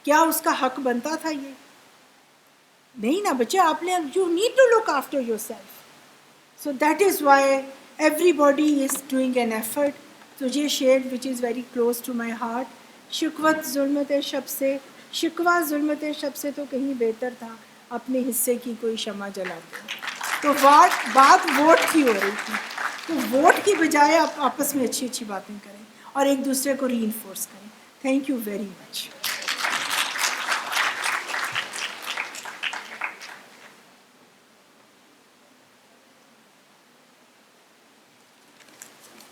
کیا اس کا حق بنتا تھا یہ؟ نہیں نا بچے, آپ نے you need to look after yourself. So that is why everybody is doing an effort. تو یہ شیئر which is very close to my heart. شکوت ظلمت شب سے, شکوہ ظلمت شب سے تو کہیں بہتر تھا اپنے حصے کی کوئی شمع جلاتے. تو بات ووٹ کی ہو رہی تھی, تو ووٹ کی بجائے آپ آپس میں اچھی اچھی باتیں کریں اور ایک دوسرے کو ری انفورس کریں. Thank you very much.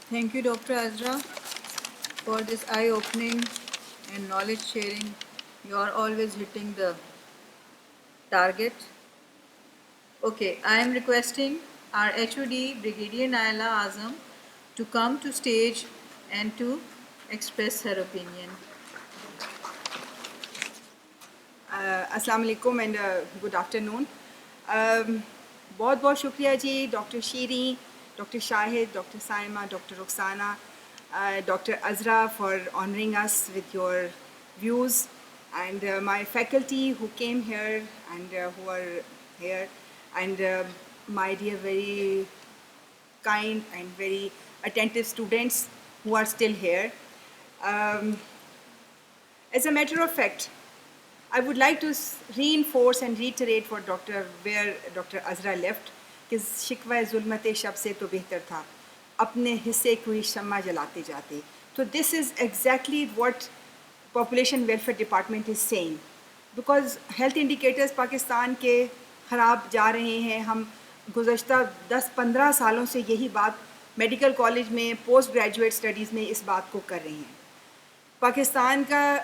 Thank you, Dr. Azra, for this eye-opening and knowledge sharing. You are always hitting the target. Okay, I am requesting our HOD, Brigadier Naila Azam, to come to stage and to express her opinion. السلام علیکم and good after نون. بہت بہت شکریہ جی doctor شیریں, doctor Shahid, doctor Saima, doctor Rukhsana, doctor Azra for honouring us with your views, and my faculty who came here and who are here, and my dear very kind and very attentive students who are still here. As a matter of fact, I would like to reinforce and reiterate what Dr. Azra left, کہ شکوہ ظلمت شب سے تو بہتر تھا اپنے حصے کوئی شمع جلاتے جاتے. تو this is exactly what population welfare department is saying, because health indicators Pakistan کے خراب جا رہے ہیں. ہم گزشتہ 10-15 سالوں سے یہی بات میڈیکل کالج میں پوسٹ گریجویٹ اسٹڈیز میں اس بات کو کر رہے ہیں. پاکستان کا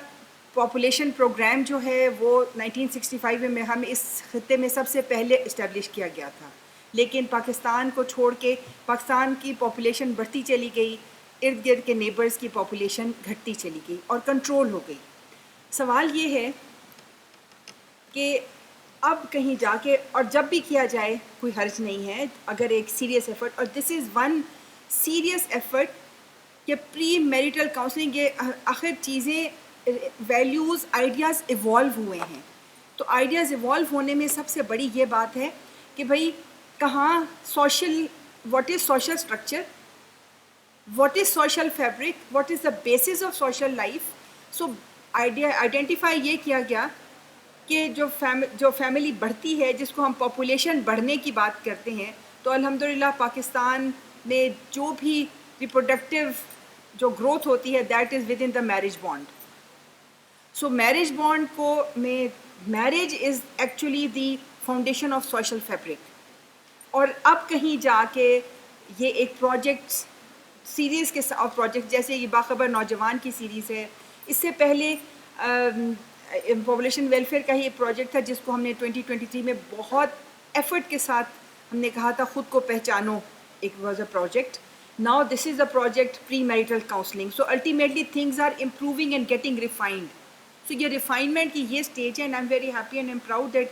پاپولیشن پروگرام جو ہے وہ 1965 میں ہم اس خطے میں سب سے پہلے اسٹیبلش کیا گیا تھا, لیکن پاکستان کو چھوڑ کے پاکستان کی پاپولیشن بڑھتی چلی گئی, ارد گرد کے نیبرز کی پاپولیشن گھٹتی چلی گئی اور کنٹرول ہو گئی. سوال یہ ہے کہ اب کہیں جا کے, اور جب بھی کیا جائے کوئی حرج نہیں ہے اگر ایک سیریس ایفرٹ, اور دس از ون سیریس ایفرٹ کہ پری میریٹل کاؤنسلنگ, یہ آخر چیزیں ویلیوز آئیڈیاز ایوالو ہوئے ہیں. تو آئیڈیاز ایوالو ہونے میں سب سے بڑی یہ بات ہے کہ بھائی کہاں social, what is social structure, what is social fabric, what is the basis of social life. So identify یہ کیا گیا کہ جو فیملی بڑھتی ہے, جس کو ہم پاپولیشن بڑھنے کی بات کرتے ہیں, تو الحمدللہ پاکستان میں جو بھی ریپروڈکٹیو جو گروتھ ہوتی ہے that is with in the marriage bond. So marriage bond کو میں marriage is actually the foundation of social fabric. اور اب کہیں جا کے یہ ایک پروجیکٹ سیریز کے ساتھ, پروجیکٹ جیسے یہ باخبر نوجوان کی سیریز ہے, اس سے پہلے پاپولیشن ویلفیئر کا ہی ایک پروجیکٹ تھا جس کو ہم نے 2023 میں بہت ایفرٹ کے ساتھ ہم نے کہا تھا خود کو پہچانو, ایک was a project. Now this is a project pre marital counselling. So ultimately things are improving and getting refined. So یہ ریفائنمنٹ کی یہ اسٹیج ہے, and I am very happy and I am proud that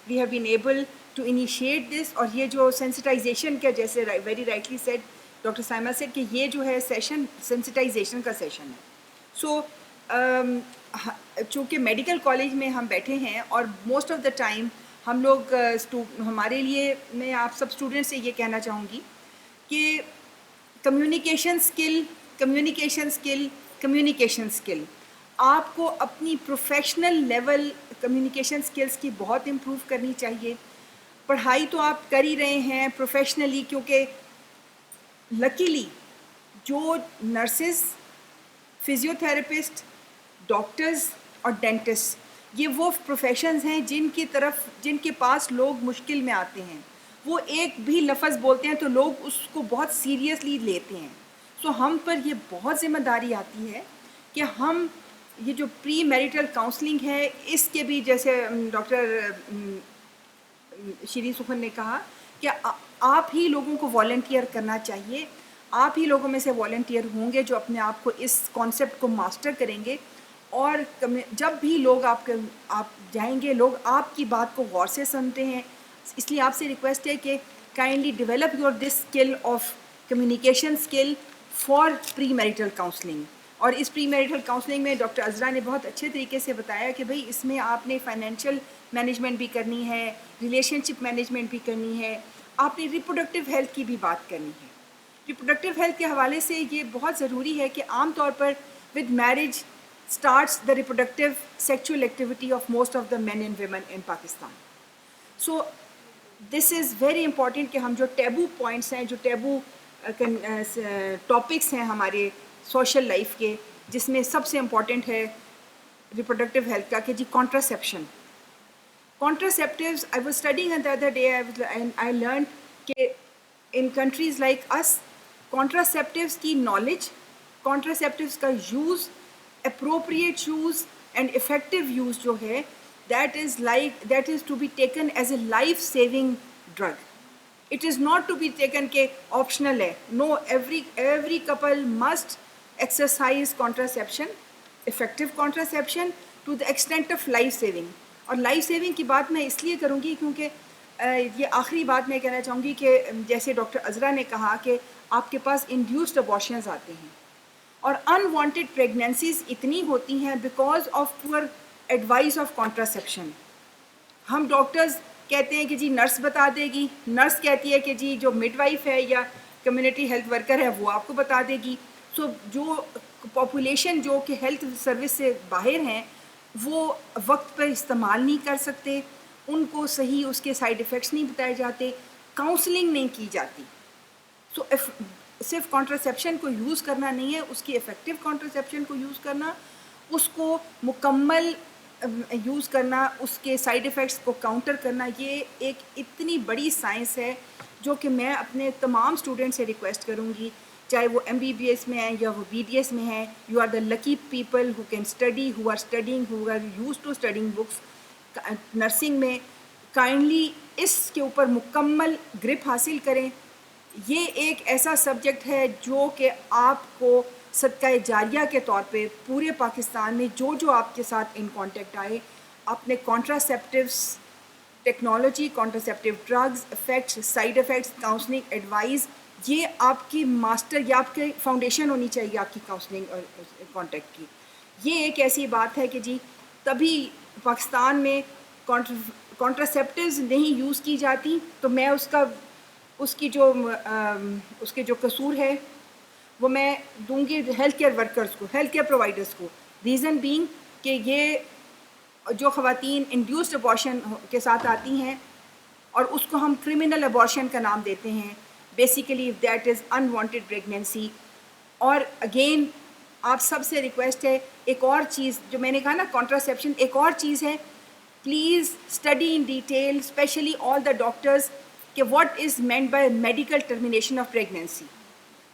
we have been able to initiate this. اور یہ جو sensitisation کا, جیسے very rightly said doctor Saima said کہ یہ جو ہے سیشن سینسٹائزیشن کا سیشن ہے. سو چونکہ میڈیکل کالج میں ہم بیٹھے ہیں اور موسٹ آف دا ٹائم ہم لوگ ہمارے لیے, میں آپ سب اسٹوڈنٹ سے یہ کہنا چاہوں گی کہ کمیونیکیشن اسکل آپ کو اپنی پروفیشنل لیول کمیونیکیشن اسکلس کی بہت امپروو کرنی چاہیے. پڑھائی تو آپ کر ہی رہے ہیں پروفیشنلی, کیونکہ لکیلی جو نرسز, فزیو تھراپسٹ, ڈاکٹرز اور ڈینٹسٹ, یہ وہ پروفیشنز ہیں جن کے پاس لوگ مشکل میں آتے ہیں. وہ ایک بھی لفظ بولتے ہیں تو لوگ اس کو بہت سیریسلی لیتے ہیں. سو ہم پر یہ بہت ذمہ داری آتی ہے کہ ہم یہ جو پری میریٹل کاؤنسلنگ ہے اس کے بھی, جیسے ڈاکٹر شیرین سخن نے کہا کہ آپ ہی لوگوں کو والنٹیئر کرنا چاہیے. آپ ہی لوگوں میں سے والنٹیئر ہوں گے جو اپنے آپ کو اس کانسیپٹ کو ماسٹر کریں گے. اور جب بھی لوگ آپ جائیں گے, لوگ آپ کی بات کو غور سے سنتے ہیں. اس لیے آپ سے ریکویسٹ ہے کہ kindly develop your this skill of communication skill for pre marital counselling. اور اس پری میریٹل کاؤنسلنگ میں ڈاکٹر عذرا نے بہت اچھے طریقے سے بتایا کہ بھئی اس میں آپ نے فائنینشیل مینجمنٹ بھی کرنی ہے, ریلیشن شپ مینجمنٹ بھی کرنی ہے, آپ نے ریپروڈکٹیو ہیلتھ کی بھی بات کرنی ہے. ریپروڈکٹیو ہیلتھ کے حوالے سے یہ بہت ضروری ہے کہ عام طور پر with marriage starts the reproductive sexual activity of most of the men and women in Pakistan. So this is very important کہ ہم جو ٹیبو پوائنٹس ہیں, جو ٹیبو ٹاپکس ہیں ہمارے سوشل لائف کے, جس میں سب سے امپورٹنٹ ہے ریپروڈکٹیو ہیلتھ کا کہ جی کانٹراسیپشن. Contraceptives, I was studying the other day and I learned کہ in countries like us contraceptives کی knowledge, contraceptives کا use, appropriate use and effective use جو ہے that is to be taken as a life saving drug. It is not to be taken کہ optional ہے. No, every couple must exercise contraception, effective contraception to the extent of life saving. اور life saving کی بات میں اس لیے کروں گی کیونکہ یہ آخری بات میں کہنا چاہوں گی کہ جیسے ڈاکٹر عذرا نے کہا کہ آپ کے پاس انڈیوسڈ ابارشنز آتے ہیں اور انوانٹیڈ پریگننسیز اتنی ہوتی ہیں because of poor advice of contraception. ہم ڈاکٹرز کہتے ہیں کہ جی نرس بتا دے گی, نرس کہتی ہے کہ جی جو مڈ وائف ہے یا کمیونٹی ہیلتھ ورکر ہے وہ آپ کو بتا دے گی. سو جو پاپولیشن جو کہ ہیلتھ سروس سے باہر ہیں وہ وقت پر استعمال نہیں کر سکتے, ان کو صحیح اس کے سائیڈ ایفیکٹس نہیں بتائے جاتے, کاؤنسلنگ نہیں کی جاتی. سو صرف کانٹراسیپشن کو یوز کرنا نہیں ہے, اس کی افیکٹو کانٹراسیپشن کو یوز کرنا, اس کو مکمل یوز کرنا, اس کے سائیڈ ایفیکٹس کو کاؤنٹر کرنا, یہ ایک اتنی بڑی سائنس ہے جو کہ میں اپنے تمام اسٹوڈنٹ سے ریکویسٹ کروں گی, چاہے وہ MBBS میں ہیں یا وہ BDS میں ہیں. You are the lucky people who can study, who are studying, who are used to studying books. Nursing میں کائنڈلی اس کے اوپر مکمل گرپ حاصل کریں. یہ ایک ایسا سبجیکٹ ہے جو کہ آپ کو صدقہ جاریہ کے طور پہ پورے پاکستان میں جو آپ کے ساتھ ان کانٹیکٹ آئے, اپنے contraceptives technology, contraceptive drugs, effects, side effects, counselling advise, یہ آپ کی ماسٹر یا آپ کی فاؤنڈیشن ہونی چاہیے آپ کی کاؤنسلنگ اور کانٹیکٹ کی. یہ ایک ایسی بات ہے کہ جی تبھی پاکستان میں کانٹراسیپٹیوز نہیں یوز کی جاتی، تو میں اس کے جو قصور ہے وہ میں دوں گی ہیلتھ کیئر ورکرز کو، ہیلتھ کیئر پرووائڈرز کو. ریزن بینگ کہ یہ جو خواتین انڈیوسڈ ابارشن کے ساتھ آتی ہیں اور اس کو ہم کرمنل ابارشن کا نام دیتے ہیں، basically that is unwanted pregnancy. اور اگین آپ سب سے ریکویسٹ ہے، ایک اور چیز جو میں نے کہا نا کانٹراسیپشن، ایک اور چیز ہے، please study in detail especially all the doctors کہ what is meant by medical termination of pregnancy.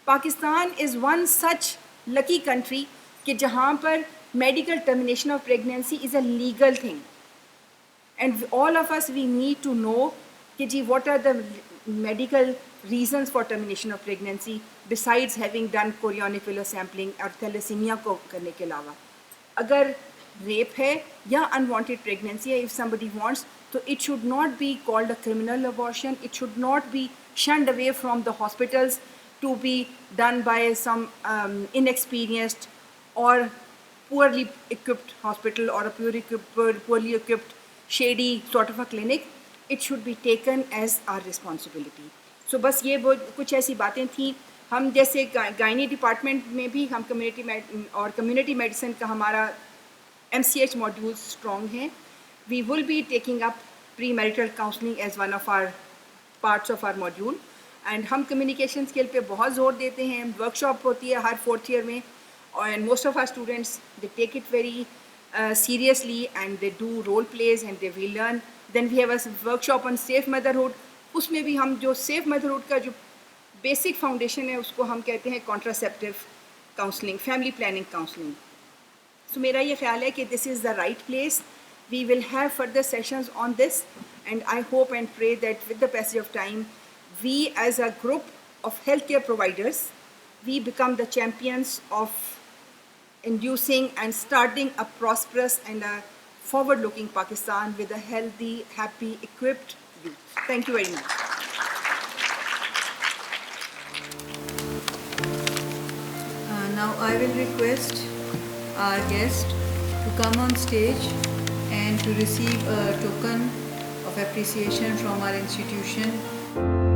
Pakistan is one such lucky country کہ جہاں پر medical termination of pregnancy is a legal thing, and all of us we need to know کہ جی what are the medical reasons for termination of pregnancy besides having done chorionic villus sampling اور thalassaemia کو کرنے کے علاوہ. اگر rape ہے یا انوانٹیڈ پریگنینسی ہے، اف somebody wants، تو it should not be called a criminal abortion. It should not be shunned away from the hospitals to be done by some inexperienced or poorly equipped hospital or a poorly equipped shady sort of a clinic. It should be taken as our responsibility. So بس یہ کچھ ایسی باتیں تھیں. ہم جیسے گائنی department میں بھی ہم کمیونٹی میڈیسن کا ہمارا MCH modules strong ہیں. We will be taking up pre-marital counseling as one of our parts of our module. And ہم communication skill پہ بہت زور دیتے ہیں. workshop ہوتی ہے ہر 4th year میں, and most of our students they take it very seriously and they do role plays and they will learn. Then we have a workshop on safe motherhood. اس میں بھی ہم جو safe motherhood کا جو basic foundation ہے اس کو ہم کہتے ہیں contraceptive counseling, family planning counseling. So میرا یہ خیال ہے کہ this is the right place. We will have further sessions on this, and I hope and pray that with the passage of time, we as a group of healthcare providers, we become the champions of inducing and starting a prosperous and a forward-looking Pakistan with a healthy, happy, equipped youth. Thank you very much. Now I will request our guest to come on stage and to receive a token of appreciation from our institution.